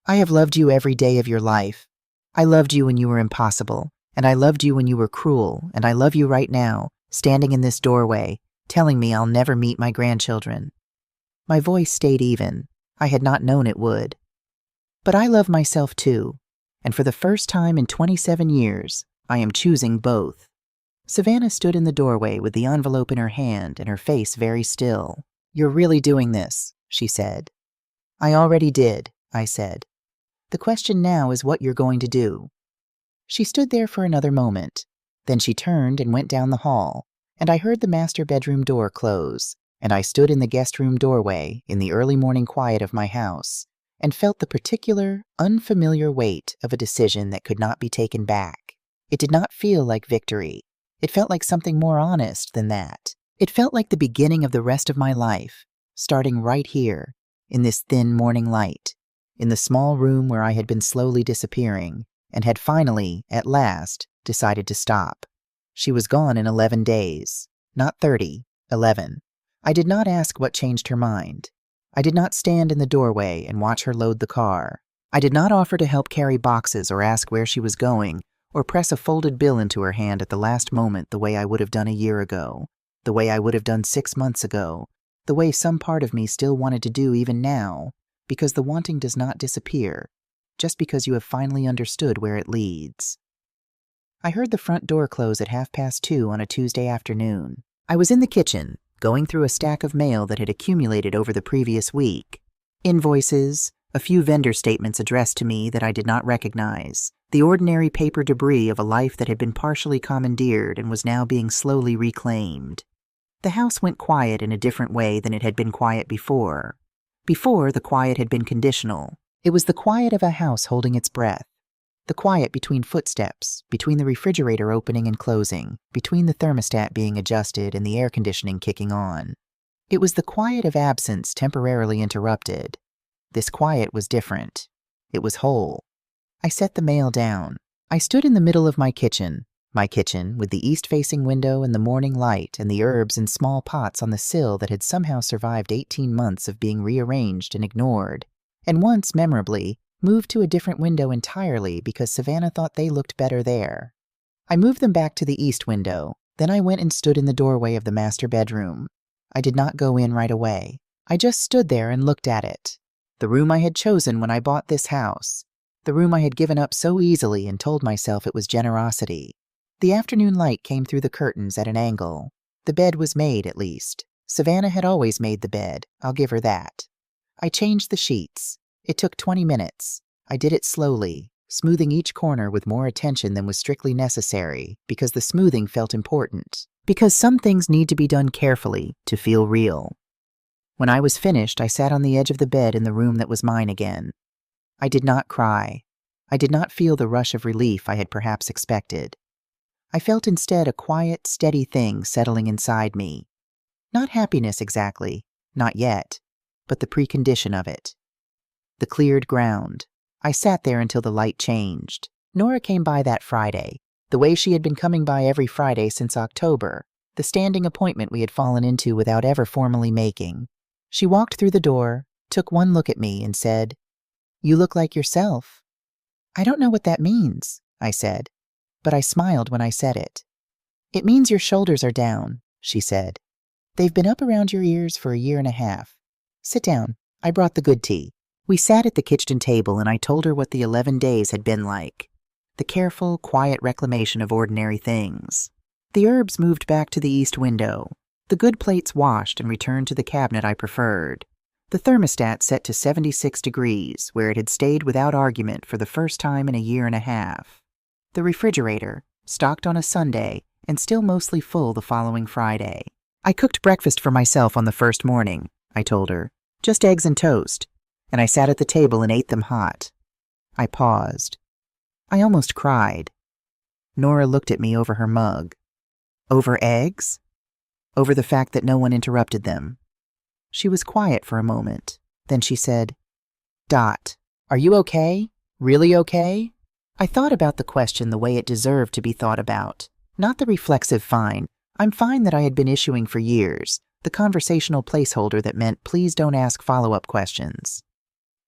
"I have loved you every day of your life. I loved you when you were impossible, and I loved you when you were cruel, and I love you right now, standing in this doorway, telling me I'll never meet my grandchildren." My voice stayed even. I had not known it would. But I love myself too, and for the first time in 27 years, I am choosing both. Savannah stood in the doorway with the envelope in her hand and her face very still. "You're really doing this," she said. "I already did," I said. "The question now is what you're going to do." She stood there for another moment. Then she turned and went down the hall, and I heard the master bedroom door close, and I stood in the guest room doorway in the early morning quiet of my house and felt the particular, unfamiliar weight of a decision that could not be taken back. It did not feel like victory. It felt like something more honest than that. It felt like the beginning of the rest of my life, starting right here, in this thin morning light, in the small room where I had been slowly disappearing and had finally, at last, decided to stop. She was gone in 11 days. Not 30, 11. I did not ask what changed her mind. I did not stand in the doorway and watch her load the car. I did not offer to help carry boxes or ask where she was going or press a folded bill into her hand at the last moment the way I would have done a year ago, the way I would have done 6 months ago, the way some part of me still wanted to do even now, because the wanting does not disappear, just because you have finally understood where it leads. I heard the front door close at 2:30 on a Tuesday afternoon. I was in the kitchen, going through a stack of mail that had accumulated over the previous week. Invoices, a few vendor statements addressed to me that I did not recognize, the ordinary paper debris of a life that had been partially commandeered and was now being slowly reclaimed. The house went quiet in a different way than it had been quiet before. Before, the quiet had been conditional. It was the quiet of a house holding its breath. The quiet between footsteps, between the refrigerator opening and closing, between the thermostat being adjusted and the air conditioning kicking on. It was the quiet of absence temporarily interrupted. This quiet was different. It was whole. I set the mail down. I stood in the middle of my kitchen with the east-facing window and the morning light and the herbs in small pots on the sill that had somehow survived 18 months of being rearranged and ignored, and once, memorably, moved to a different window entirely because Savannah thought they looked better there. I moved them back to the east window. Then I went and stood in the doorway of the master bedroom. I did not go in right away. I just stood there and looked at it. The room I had chosen when I bought this house. The room I had given up so easily and told myself it was generosity. The afternoon light came through the curtains at an angle. The bed was made, at least. Savannah had always made the bed, I'll give her that. I changed the sheets. It took 20 minutes. I did it slowly, smoothing each corner with more attention than was strictly necessary, because the smoothing felt important. Because some things need to be done carefully to feel real. When I was finished, I sat on the edge of the bed in the room that was mine again. I did not cry. I did not feel the rush of relief I had perhaps expected. I felt instead a quiet, steady thing settling inside me. Not happiness exactly, not yet, but the precondition of it. The cleared ground. I sat there until the light changed. Nora came by that Friday, the way she had been coming by every Friday since October, the standing appointment we had fallen into without ever formally making. She walked through the door, took one look at me, and said, "You look like yourself." "I don't know what that means," I said, but I smiled when I said it. "It means your shoulders are down," she said. "They've been up around your ears for a year and a half. Sit down. I brought the good tea." We sat at the kitchen table and I told her what the 11 days had been like. The careful, quiet reclamation of ordinary things. The herbs moved back to the east window. The good plates washed and returned to the cabinet I preferred. The thermostat set to 76 degrees, where it had stayed without argument for the first time in a year and a half. The refrigerator, stocked on a Sunday and still mostly full the following Friday. "I cooked breakfast for myself on the first morning," I told her. "Just eggs and toast. And I sat at the table and ate them hot." I paused. I almost cried. Nora looked at me over her mug. Over eggs? Over the fact that no one interrupted them. She was quiet for a moment. Then she said, "Dot, are you okay? Really okay?" I thought about the question the way it deserved to be thought about. Not the reflexive fine. I'm fine that I had been issuing for years. The conversational placeholder that meant please don't ask follow-up questions.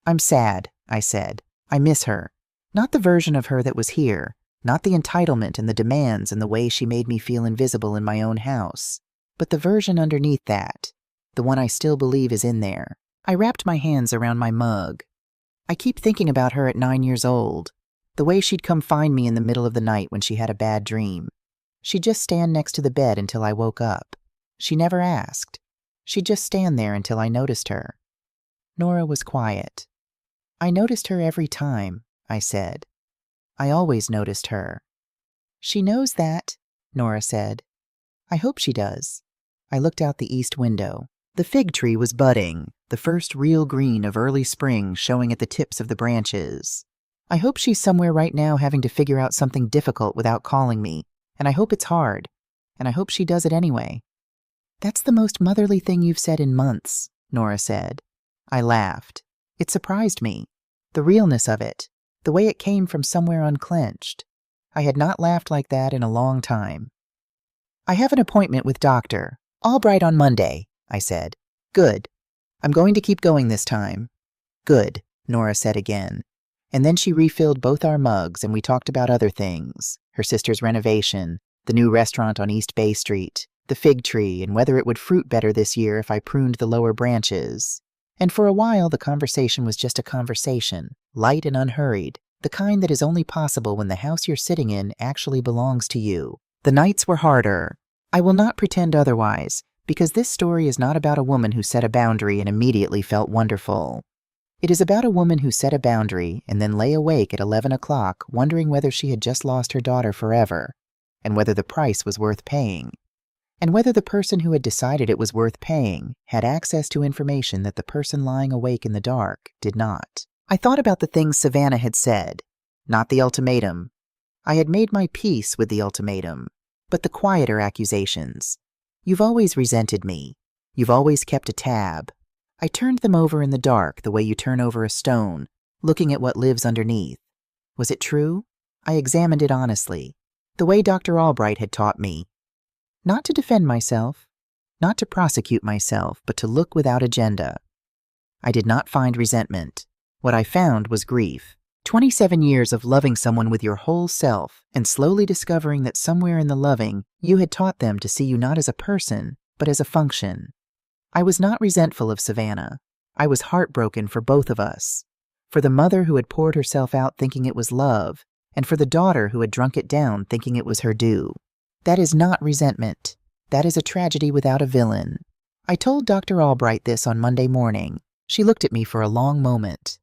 "I'm sad," I said. "I miss her. Not the version of her that was here, not the entitlement and the demands and the way she made me feel invisible in my own house, but the version underneath that, the one I still believe is in there." I wrapped my hands around my mug. I keep thinking about her at 9 years old, the way she'd come find me in the middle of the night when she had a bad dream. She'd just stand next to the bed until I woke up. She never asked. She'd just stand there until I noticed her. Nora was quiet. "I noticed her every time," I said. "I always noticed her." "She knows that," Nora said. "I hope she does." I looked out the east window. The fig tree was budding, the first real green of early spring showing at the tips of the branches. I hope she's somewhere right now having to figure out something difficult without calling me, and I hope it's hard, and I hope she does it anyway. "That's the most motherly thing you've said in months," Nora said. I laughed. It surprised me. The realness of it, the way it came from somewhere unclenched. I had not laughed like that in a long time. "I have an appointment with Dr. Albright on Monday," I said. "Good. I'm going to keep going this time." "Good," Nora said again. And then she refilled both our mugs and we talked about other things. Her sister's renovation, the new restaurant on East Bay Street, the fig tree, and whether it would fruit better this year if I pruned the lower branches. And for a while, the conversation was just a conversation, light and unhurried, the kind that is only possible when the house you're sitting in actually belongs to you. The nights were harder. I will not pretend otherwise, because this story is not about a woman who set a boundary and immediately felt wonderful. It is about a woman who set a boundary and then lay awake at 11 o'clock wondering whether she had just lost her daughter forever, and whether the price was worth paying. And whether the person who had decided it was worth paying had access to information that the person lying awake in the dark did not. I thought about the things Savannah had said, not the ultimatum. I had made my peace with the ultimatum, but the quieter accusations. "You've always resented me. You've always kept a tab." I turned them over in the dark the way you turn over a stone, looking at what lives underneath. Was it true? I examined it honestly, the way Dr. Albright had taught me. Not to defend myself, not to prosecute myself, but to look without agenda. I did not find resentment. What I found was grief. 27 years of loving someone with your whole self and slowly discovering that somewhere in the loving, you had taught them to see you not as a person, but as a function. I was not resentful of Savannah. I was heartbroken for both of us. For the mother who had poured herself out thinking it was love, and for the daughter who had drunk it down thinking it was her due. That is not resentment. That is a tragedy without a villain. I told Dr. Albright this on Monday morning. She looked at me for a long moment.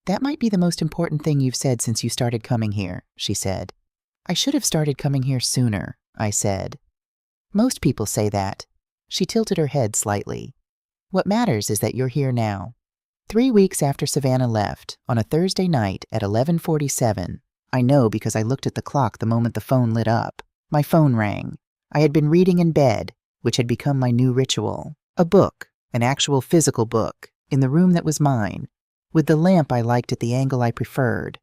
"That might be the most important thing you've said since you started coming here," she said. "I should have started coming here sooner," I said. "Most people say that." She tilted her head slightly. "What matters is that you're here now." 3 weeks after Savannah left, on a Thursday night at 11:47, I know because I looked at the clock the moment the phone lit up. My phone rang. I had been reading in bed, which had become my new ritual. A book, an actual physical book, in the room that was mine, with the lamp I liked at the angle I preferred.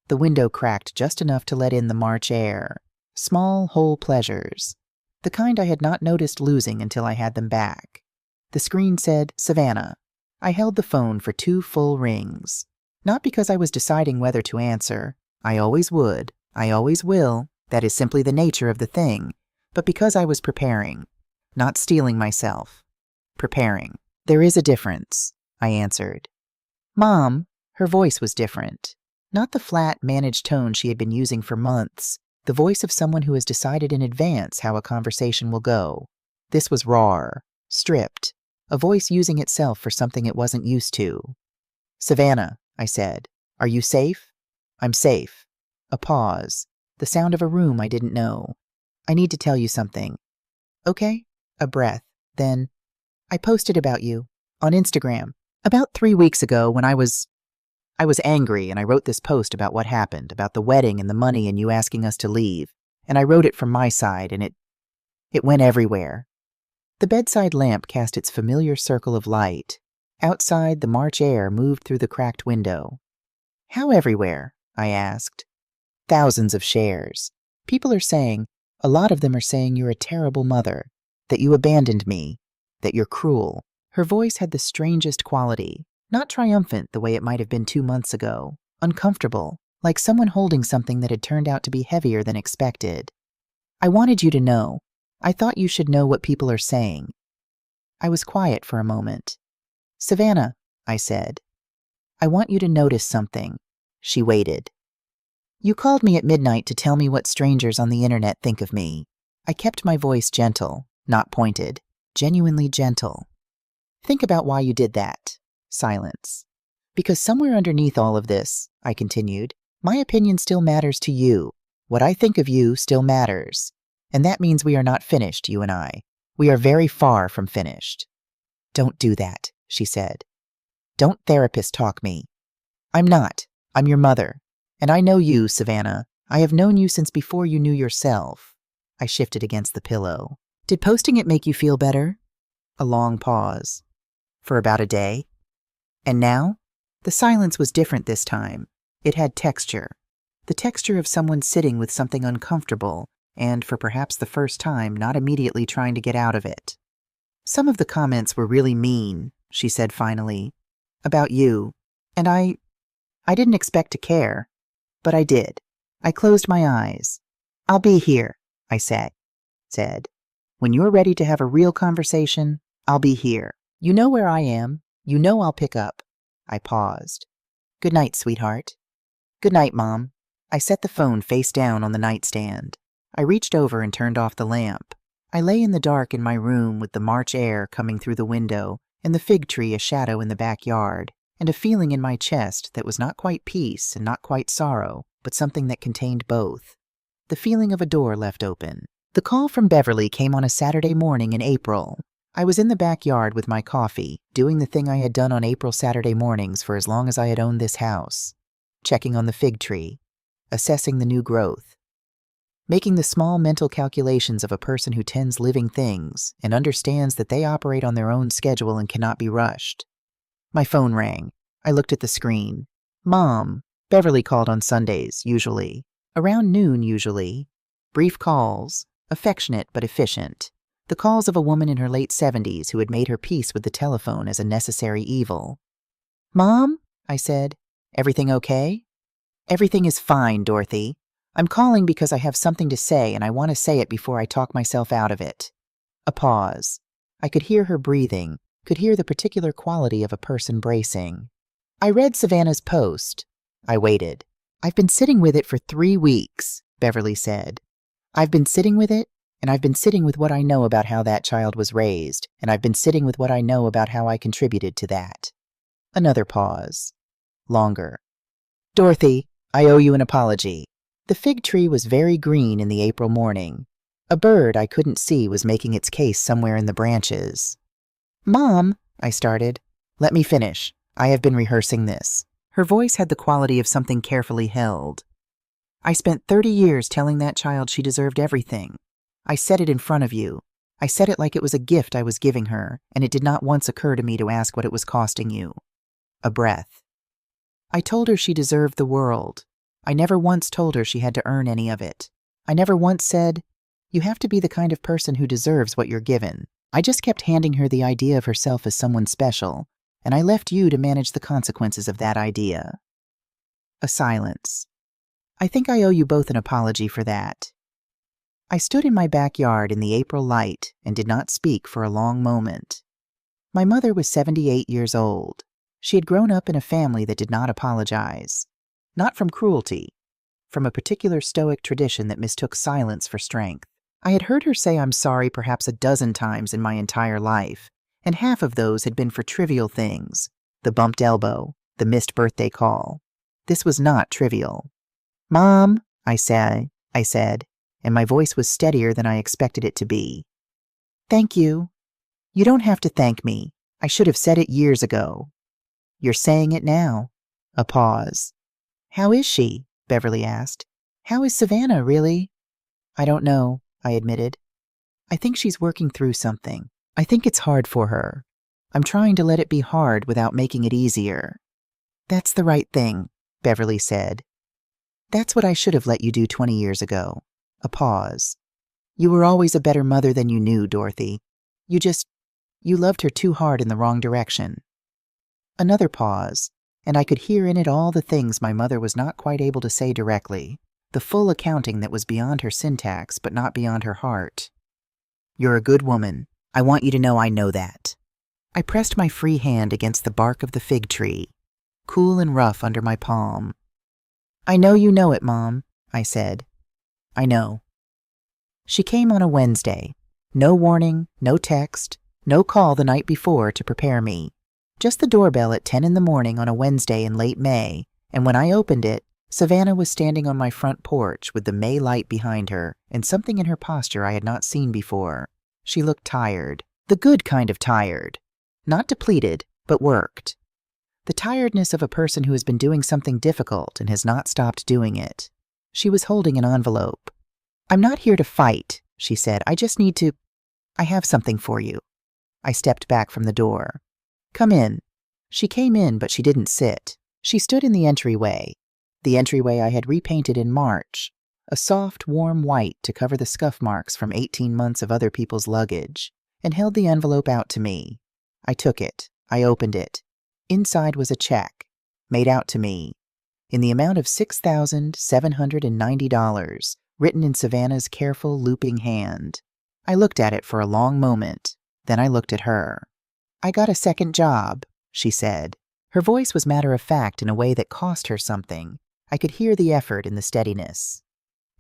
The window cracked just enough to let in the March air. Small, whole pleasures. The kind I had not noticed losing until I had them back. The screen said, Savannah. I held the phone for 2 full rings. Not because I was deciding whether to answer. I always would. I always will. That is simply the nature of the thing. But because I was preparing. Not stealing myself. Preparing. There is a difference, I answered. Mom. Her voice was different. Not the flat, managed tone she had been using for months. The voice of someone who has decided in advance how a conversation will go. This was raw, stripped, a voice using itself for something it wasn't used to. Savannah, I said, are you safe? I'm safe. A pause, the sound of a room I didn't know. I need to tell you something. Okay? A breath. Then, I posted about you, on Instagram, about 3 weeks ago when I was angry, and I wrote this post about what happened, about the wedding and the money and you asking us to leave. And I wrote it from my side, and it went everywhere. The bedside lamp cast its familiar circle of light. Outside, the March air moved through the cracked window. How everywhere? I asked. Thousands of shares. People are saying, a lot of them are saying you're a terrible mother, that you abandoned me, that you're cruel. Her voice had the strangest quality. Not triumphant the way it might have been 2 months ago. Uncomfortable, like someone holding something that had turned out to be heavier than expected. I wanted you to know. I thought you should know what people are saying. I was quiet for a moment. Savannah, I said, I want you to notice something. She waited. You called me at midnight to tell me what strangers on the internet think of me. I kept my voice gentle, not pointed, genuinely gentle. Think about why you did that. Silence. Because somewhere underneath all of this, I continued, my opinion still matters to you. What I think of you still matters. And that means we are not finished, you and I. We are very far from finished. Don't do that, she said. Don't therapist talk me. I'm not. I'm your mother. And I know you, Savannah. I have known you since before you knew yourself. I shifted against the pillow. Did posting it make you feel better? A long pause. For about a day. And now? The silence was different this time. It had texture. The texture of someone sitting with something uncomfortable and, for perhaps the first time, not immediately trying to get out of it. Some of the comments were really mean, she said finally. About you. And I didn't expect to care. But I did. I closed my eyes. I'll be here, I said. When you're ready to have a real conversation, I'll be here. You know where I am. You know I'll pick up. I paused. Good night, sweetheart. Good night, Mom. I set the phone face down on the nightstand. I reached over and turned off the lamp. I lay in the dark in my room with the March air coming through the window and the fig tree a shadow in the backyard, and a feeling in my chest that was not quite peace and not quite sorrow, but something that contained both. The feeling of a door left open. The call from Beverly came on a Saturday morning in April. I was in the backyard with my coffee, doing the thing I had done on April Saturday mornings for as long as I had owned this house. Checking on the fig tree. Assessing the new growth. Making the small mental calculations of a person who tends living things and understands that they operate on their own schedule and cannot be rushed. My phone rang. I looked at the screen. Mom. Beverly called on Sundays, usually. Around noon, usually. Brief calls. Affectionate but efficient. The calls of a woman in her late 70s who had made her peace with the telephone as a necessary evil. Mom? I said. Everything okay? Everything is fine, Dorothy. I'm calling because I have something to say and I want to say it before I talk myself out of it. A pause. I could hear her breathing, could hear the particular quality of a person bracing. I read Savannah's post. I waited. I've been sitting with it for 3 weeks, Beverly said. I've been sitting with it, and I've been sitting with what I know about how that child was raised, and I've been sitting with what I know about how I contributed to that. Another pause. Longer. Dorothy, I owe you an apology. The fig tree was very green in the April morning. A bird I couldn't see was making its case somewhere in the branches. Mom, I started. Let me finish. I have been rehearsing this. Her voice had the quality of something carefully held. I spent 30 years telling that child she deserved everything. I said it in front of you. I said it like it was a gift I was giving her, and it did not once occur to me to ask what it was costing you. A breath. I told her she deserved the world. I never once told her she had to earn any of it. I never once said, you have to be the kind of person who deserves what you're given. I just kept handing her the idea of herself as someone special, and I left you to manage the consequences of that idea. A silence. I think I owe you both an apology for that. I stood in my backyard in the April light and did not speak for a long moment. My mother was 78 years old. She had grown up in a family that did not apologize. Not from cruelty, from a particular stoic tradition that mistook silence for strength. I had heard her say I'm sorry perhaps a dozen times in my entire life, and half of those had been for trivial things, the bumped elbow, the missed birthday call. This was not trivial. Mom, I said, and my voice was steadier than I expected it to be. Thank you. You don't have to thank me. I should have said it years ago. You're saying it now. A pause. How is she? Beverly asked. How is Savannah, really? I don't know, I admitted. I think she's working through something. I think it's hard for her. I'm trying to let it be hard without making it easier. That's the right thing, Beverly said. That's what I should have let you do 20 years ago. A pause. You were always a better mother than you knew, Dorothy. You loved her too hard in the wrong direction. Another pause, and I could hear in it all the things my mother was not quite able to say directly, the full accounting that was beyond her syntax but not beyond her heart. You're a good woman. I want you to know I know that. I pressed my free hand against the bark of the fig tree, cool and rough under my palm. I know you know it, Mom, I said. I know. She came on a Wednesday. No warning, no text, no call the night before to prepare me. Just the doorbell at 10 in the morning on a Wednesday in late May, and when I opened it, Savannah was standing on my front porch with the May light behind her and something in her posture I had not seen before. She looked tired, the good kind of tired. Not depleted, but worked. The tiredness of a person who has been doing something difficult and has not stopped doing it. She was holding an envelope. I'm not here to fight, she said. I have something for you. I stepped back from the door. Come in. She came in, but she didn't sit. She stood in the entryway I had repainted in March, a soft, warm white to cover the scuff marks from 18 months of other people's luggage, and held the envelope out to me. I took it. I opened it. Inside was a check, made out to me, in the amount of $6,790, written in Savannah's careful, looping hand. I looked at it for a long moment. Then I looked at her. I got a second job, she said. Her voice was matter-of-fact in a way that cost her something. I could hear the effort in the steadiness.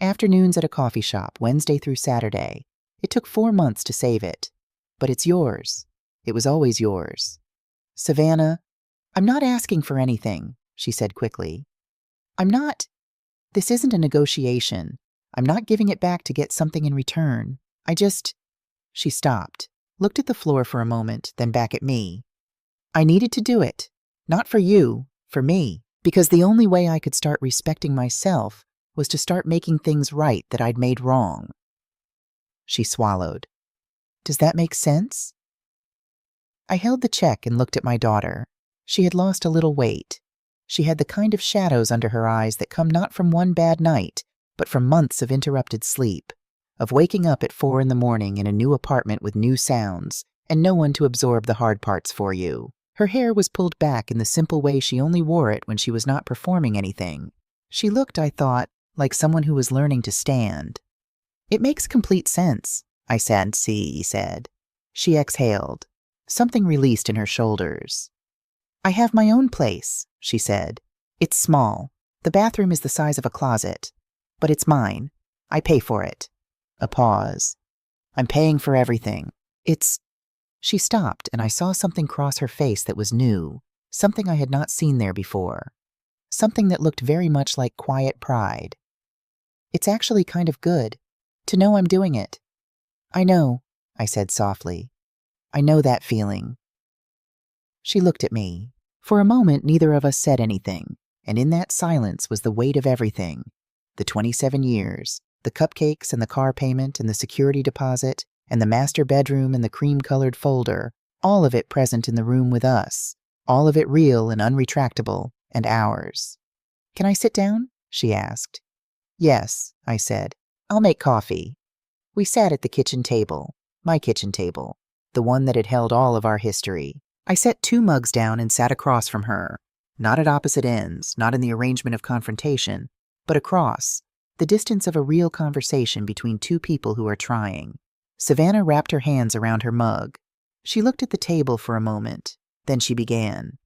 Afternoons at a coffee shop, Wednesday through Saturday. It took 4 months to save it. But it's yours. It was always yours. Savannah, I'm not asking for anything, she said quickly. This isn't a negotiation. I'm not giving it back to get something in return. She stopped, looked at the floor for a moment, then back at me. I needed to do it. Not for you, for me, because the only way I could start respecting myself was to start making things right that I'd made wrong. She swallowed. Does that make sense? I held the check and looked at my daughter. She had lost a little weight. She had the kind of shadows under her eyes that come not from one bad night, but from months of interrupted sleep, of waking up at 4 in the morning in a new apartment with new sounds, and no one to absorb the hard parts for you. Her hair was pulled back in the simple way she only wore it when she was not performing anything. She looked, I thought, like someone who was learning to stand. It makes complete sense, I said. She exhaled. Something released in her shoulders. I have my own place, she said. It's small. The bathroom is the size of a closet. But it's mine. I pay for it. A pause. I'm paying for everything. She stopped, and I saw something cross her face that was new, something I had not seen there before, something that looked very much like quiet pride. It's actually kind of good, to know I'm doing it. I know, I said softly. I know that feeling. She looked at me, For a moment, neither of us said anything, and in that silence was the weight of everything. The 27 years, the cupcakes and the car payment and the security deposit, and the master bedroom and the cream-colored folder, all of it present in the room with us, all of it real and unretractable, and ours. "Can I sit down?" she asked. "Yes," I said. "I'll make coffee." We sat at the kitchen table, my kitchen table, the one that had held all of our history. I set 2 mugs down and sat across from her, not at opposite ends, not in the arrangement of confrontation, but across, the distance of a real conversation between 2 people who are trying. Savannah wrapped her hands around her mug. She looked at the table for a moment. Then she began.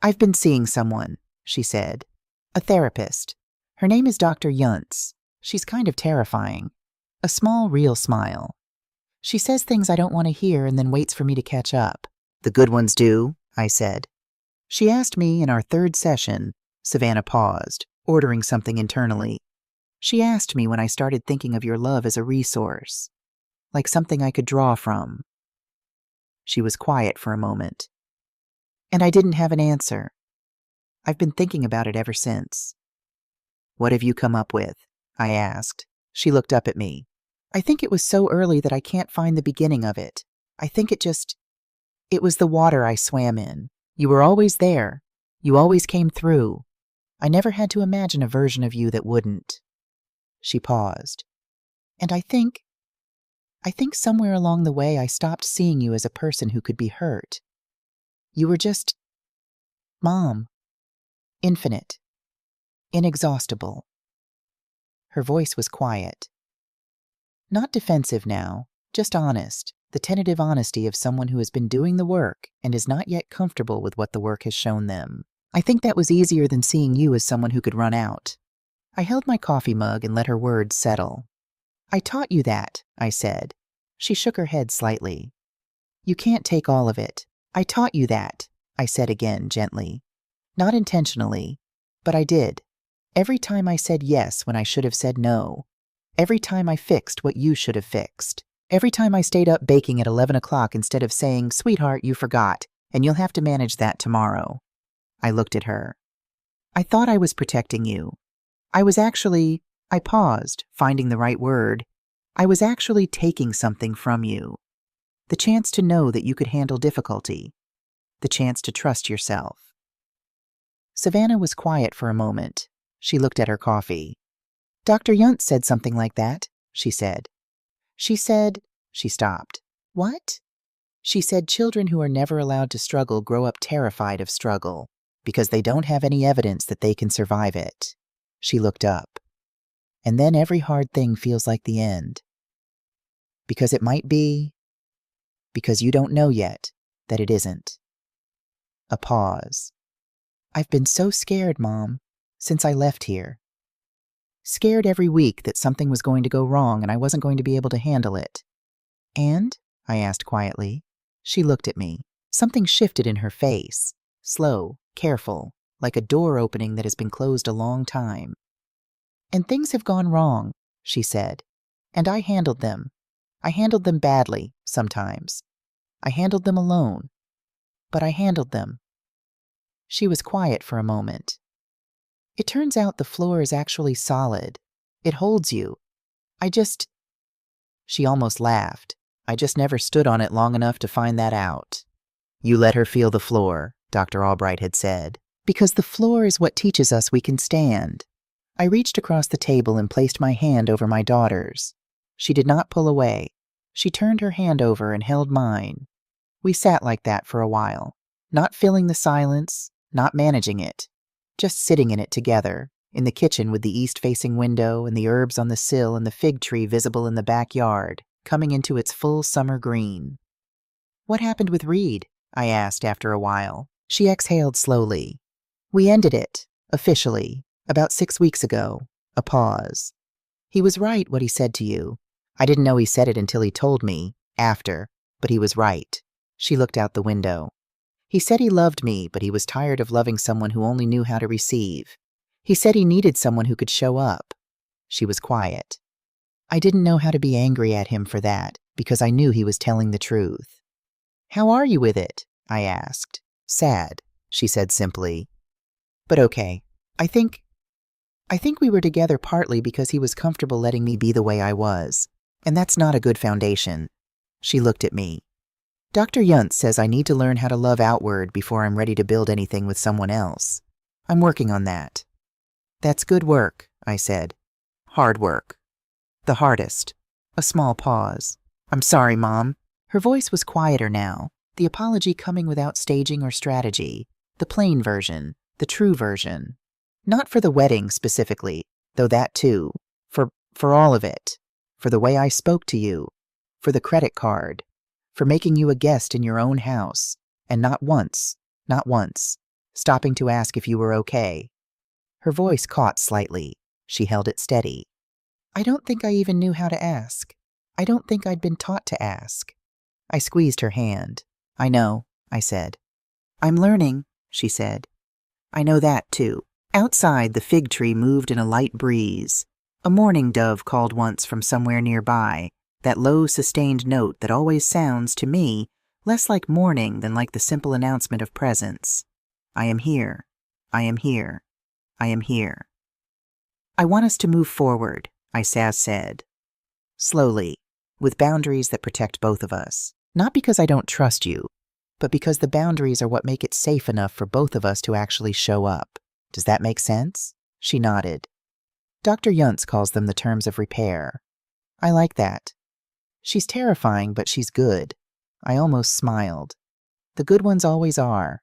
"I've been seeing someone," she said. "A therapist. Her name is Dr. Yuntz. She's kind of terrifying. A small, real smile. She says things I don't want to hear and then waits for me to catch up." "The good ones do," I said. "She asked me in our 3rd session," Savannah paused, ordering something internally. "She asked me when I started thinking of your love as a resource, like something I could draw from." She was quiet for a moment. "And I didn't have an answer. I've been thinking about it ever since." "What have you come up with?" I asked. She looked up at me. "I think it was so early that I can't find the beginning of it. I think it was the water I swam in. You were always there. You always came through. I never had to imagine a version of you that wouldn't." She paused. "And I think somewhere along the way I stopped seeing you as a person who could be hurt. You were just Mom. Infinite. Inexhaustible." Her voice was quiet. Not defensive now, just honest, the tentative honesty of someone who has been doing the work and is not yet comfortable with what the work has shown them. I think that was easier than seeing you as someone who could run out. I held my coffee mug and let her words settle. "I taught you that," I said. She shook her head slightly. "You can't take all of it. I taught you that," I said again, gently. "Not intentionally, but I did. Every time I said yes when I should have said no. Every time I fixed what you should have fixed. Every time I stayed up baking at 11 o'clock instead of saying, 'Sweetheart, you forgot, and you'll have to manage that tomorrow.'" I looked at her. "I thought I was protecting you. I paused, finding the right word. I was actually taking something from you. The chance to know that you could handle difficulty. The chance to trust yourself." Savannah was quiet for a moment. She looked at her coffee. "Dr. Yuntz said something like that," she said. She stopped. "What?" "She said children who are never allowed to struggle grow up terrified of struggle because they don't have any evidence that they can survive it." She looked up. "And then every hard thing feels like the end. Because it might be, because you don't know yet that it isn't." A pause. "I've been so scared, Mom, since I left here. Scared every week that something was going to go wrong and I wasn't going to be able to handle it." "And?" I asked quietly. She looked at me. Something shifted in her face, slow, careful, like a door opening that has been closed a long time. "And things have gone wrong," she said. "And I handled them. I handled them badly, sometimes. I handled them alone. But I handled them." She was quiet for a moment. "It turns out the floor is actually solid. It holds you. She almost laughed. "I just never stood on it long enough to find that out." "You let her feel the floor," Dr. Albright had said. "Because the floor is what teaches us we can stand." I reached across the table and placed my hand over my daughter's. She did not pull away. She turned her hand over and held mine. We sat like that for a while, not filling the silence, not managing it, just sitting in it together, in the kitchen with the east-facing window and the herbs on the sill and the fig tree visible in the backyard, coming into its full summer green. "What happened with Reed?" I asked after a while. She exhaled slowly. "We ended it, officially, about 6 weeks ago." A pause. "He was right what he said to you. I didn't know he said it until he told me, after, but he was right." She looked out the window. "He said he loved me, but he was tired of loving someone who only knew how to receive. He said he needed someone who could show up." She was quiet. I didn't know how to be angry at him for that, because I knew he was telling the truth. "How are you with it?" I asked. "Sad." she said simply. But okay, I think we were together partly because he was comfortable letting me be the way I was, and that's not a good foundation. She looked at me. Dr. Yuntz says I need to learn how to love outward before I'm ready to build anything with someone else. I'm working on that. That's good work, I said. Hard work. The hardest. A small pause. I'm sorry, Mom. Her voice was quieter now, the apology coming without staging or strategy, the plain version, the true version. Not for the wedding specifically, though that too. For all of it. For the way I spoke to you. For the credit card. For making you a guest in your own house, and not once, stopping to ask if you were okay. Her voice caught slightly. She held it steady. I don't think I even knew how to ask. I don't think I'd been taught to ask. I squeezed her hand. I know, I said. I'm learning, she said. I know that, too. Outside, the fig tree moved in a light breeze. A mourning dove called once from somewhere nearby, that low, sustained note that always sounds, to me, less like mourning than like the simple announcement of presence. I am here. I am here. I am here. I want us to move forward, I said. Slowly, with boundaries that protect both of us. Not because I don't trust you, but because the boundaries are what make it safe enough for both of us to actually show up. Does that make sense? She nodded. Dr. Yuntz calls them the terms of repair. I like that. She's terrifying, but she's good. I almost smiled. The good ones always are.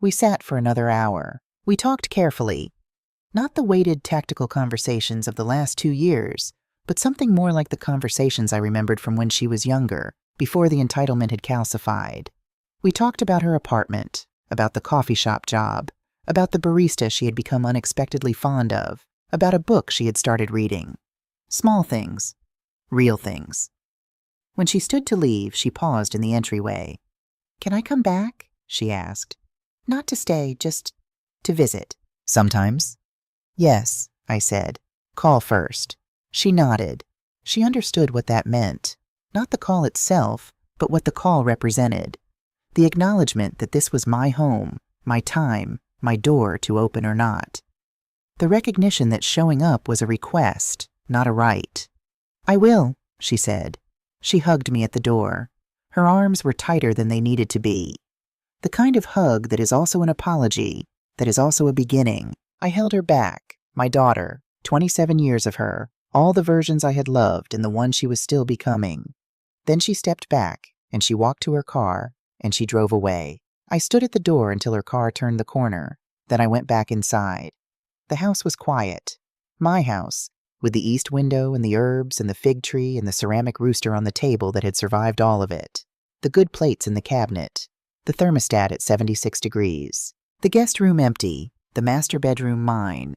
We sat for another hour. We talked carefully. Not the weighted, tactical conversations of the last 2 years, but something more like the conversations I remembered from when she was younger, before the entitlement had calcified. We talked about her apartment, about the coffee shop job, about the barista she had become unexpectedly fond of, about a book she had started reading. Small things. Real things. When she stood to leave, she paused in the entryway. Can I come back? She asked. Not to stay, just to visit. Sometimes. Yes, I said. Call first. She nodded. She understood what that meant. Not the call itself, but what the call represented. The acknowledgement that this was my home, my time, my door to open or not. The recognition that showing up was a request, not a right. I will, she said. She hugged me at the door. Her arms were tighter than they needed to be. The kind of hug that is also an apology, that is also a beginning. I held her back, my daughter, 27 years of her, all the versions I had loved and the one she was still becoming. Then she stepped back, and she walked to her car, and she drove away. I stood at the door until her car turned the corner. Then I went back inside. The house was quiet. My house, with the east window and the herbs and the fig tree and the ceramic rooster on the table that had survived all of it. The good plates in the cabinet. The thermostat at 76 degrees. The guest room empty. The master bedroom mine.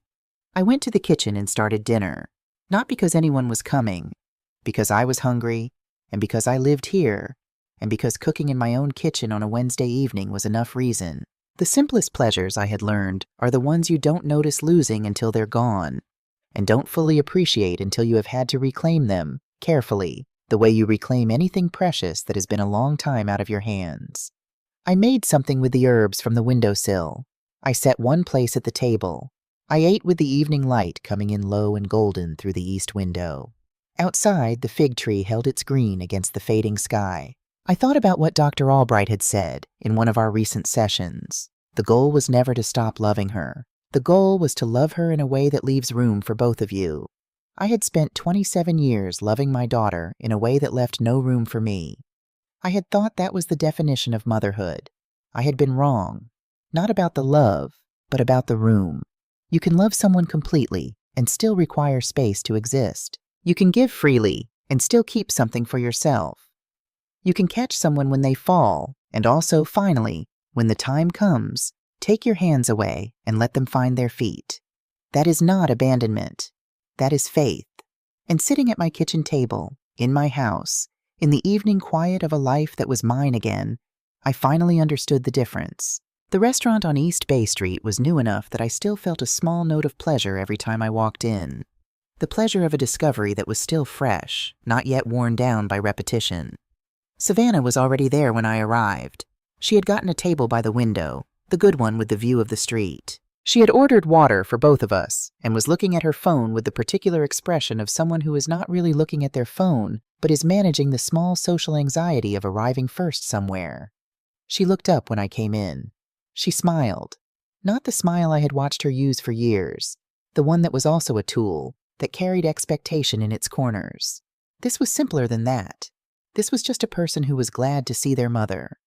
I went to the kitchen and started dinner. Not because anyone was coming. Because I was hungry, and because I lived here, and because cooking in my own kitchen on a Wednesday evening was enough reason. The simplest pleasures, I had learned, are the ones you don't notice losing until they're gone, and don't fully appreciate until you have had to reclaim them, carefully, the way you reclaim anything precious that has been a long time out of your hands. I made something with the herbs from the windowsill. I set one place at the table. I ate with the evening light coming in low and golden through the east window. Outside, the fig tree held its green against the fading sky. I thought about what Dr. Albright had said in one of our recent sessions. The goal was never to stop loving her. The goal was to love her in a way that leaves room for both of you. I had spent 27 years loving my daughter in a way that left no room for me. I had thought that was the definition of motherhood. I had been wrong. Not about the love, but about the room. You can love someone completely and still require space to exist. You can give freely and still keep something for yourself. You can catch someone when they fall, and also, finally, when the time comes, take your hands away and let them find their feet. That is not abandonment. That is faith. And sitting at my kitchen table, in my house, in the evening quiet of a life that was mine again, I finally understood the difference. The restaurant on East Bay Street was new enough that I still felt a small note of pleasure every time I walked in. The pleasure of a discovery that was still fresh, not yet worn down by repetition. Savannah was already there when I arrived. She had gotten a table by the window, the good one with the view of the street. She had ordered water for both of us and was looking at her phone with the particular expression of someone who is not really looking at their phone, but is managing the small social anxiety of arriving first somewhere. She looked up when I came in. She smiled. Not the smile I had watched her use for years, the one that was also a tool, that carried expectation in its corners. This was simpler than that. This was just a person who was glad to see their mother.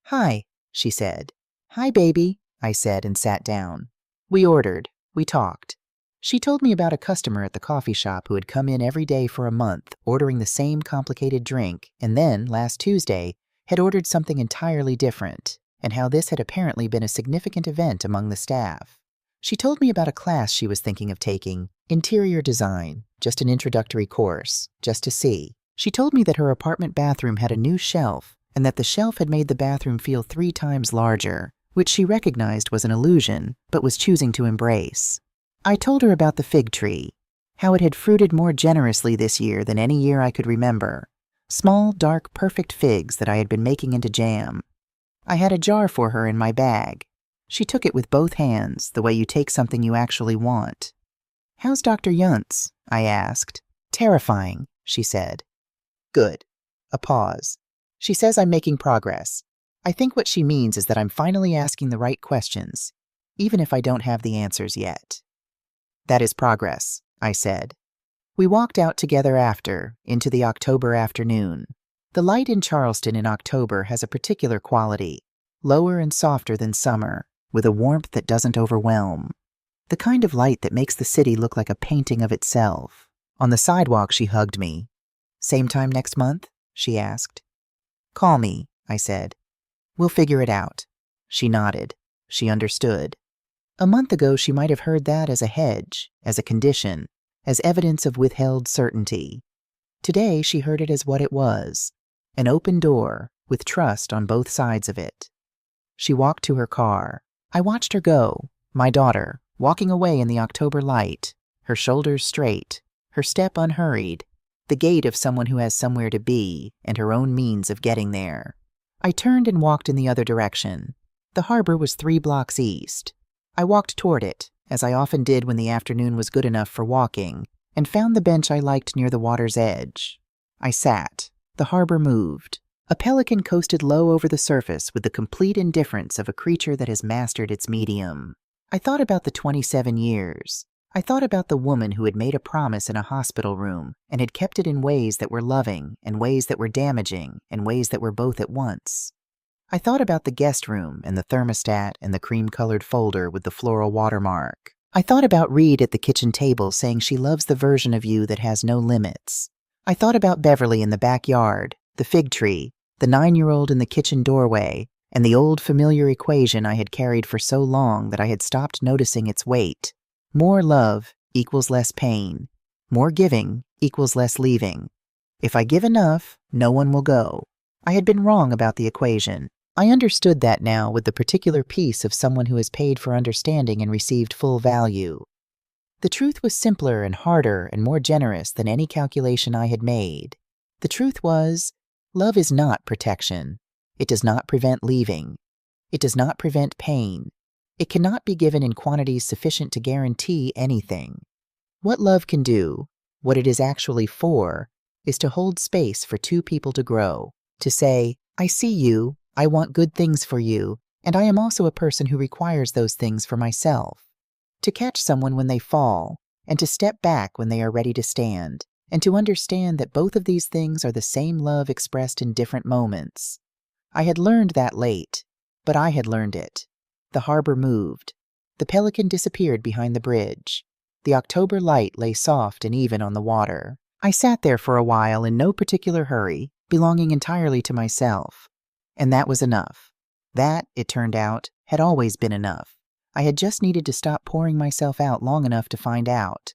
"Hi," she said. "Hi, baby," I said and sat down. We ordered. We talked. She told me about a customer at the coffee shop who had come in every day for a month, ordering the same complicated drink, and then, last Tuesday, had ordered something entirely different, and how this had apparently been a significant event among the staff. She told me about a class she was thinking of taking, interior design, just an introductory course, just to see. She told me that her apartment bathroom had a new shelf, and that the shelf had made the bathroom feel 3 times larger, which she recognized was an illusion, but was choosing to embrace. I told her about the fig tree, how it had fruited more generously this year than any year I could remember. Small, dark, perfect figs that I had been making into jam. I had a jar for her in my bag. She took it with both hands, the way you take something you actually want. "How's Dr. Yuntz?" I asked. "Terrifying," she said. "Good." A pause. She says I'm making progress. I think what she means is that I'm finally asking the right questions, even if I don't have the answers yet. "That is progress," I said. We walked out together after, into the October afternoon. The light in Charleston in October has a particular quality, lower and softer than summer, with a warmth that doesn't overwhelm. The kind of light that makes the city look like a painting of itself. On the sidewalk, she hugged me. "Same time next month?" she asked. "Call me," I said. "We'll figure it out." She nodded. She understood. A month ago, she might have heard that as a hedge, as a condition, as evidence of withheld certainty. Today, she heard it as what it was, an open door, with trust on both sides of it. She walked to her car. I watched her go, my daughter, walking away in the October light, her shoulders straight, her step unhurried, the gait of someone who has somewhere to be and her own means of getting there. I turned and walked in the other direction. The harbor was 3 blocks east. I walked toward it, as I often did when the afternoon was good enough for walking, and found the bench I liked near the water's edge. I sat. The harbor moved. A pelican coasted low over the surface with the complete indifference of a creature that has mastered its medium. I thought about the 27 years. I thought about the woman who had made a promise in a hospital room and had kept it in ways that were loving and ways that were damaging and ways that were both at once. I thought about the guest room and the thermostat and the cream-colored folder with the floral watermark. I thought about Reed at the kitchen table saying she loves the version of you that has no limits. I thought about Beverly in the backyard, the fig tree, the 9-year-old in the kitchen doorway, and the old familiar equation I had carried for so long that I had stopped noticing its weight. More love equals less pain. More giving equals less leaving. If I give enough, no one will go. I had been wrong about the equation. I understood that now with the particular piece of someone who has paid for understanding and received full value. The truth was simpler and harder and more generous than any calculation I had made. The truth was, love is not protection. It does not prevent leaving. It does not prevent pain. It cannot be given in quantities sufficient to guarantee anything. What love can do, what it is actually for, is to hold space for 2 people to grow, to say, "I see you, I want good things for you, and I am also a person who requires those things for myself." To catch someone when they fall, and to step back when they are ready to stand, and to understand that both of these things are the same love expressed in different moments. I had learned that late, but I had learned it. The harbor moved. The pelican disappeared behind the bridge. The October light lay soft and even on the water. I sat there for a while in no particular hurry, belonging entirely to myself. And that was enough. That, it turned out, had always been enough. I had just needed to stop pouring myself out long enough to find out.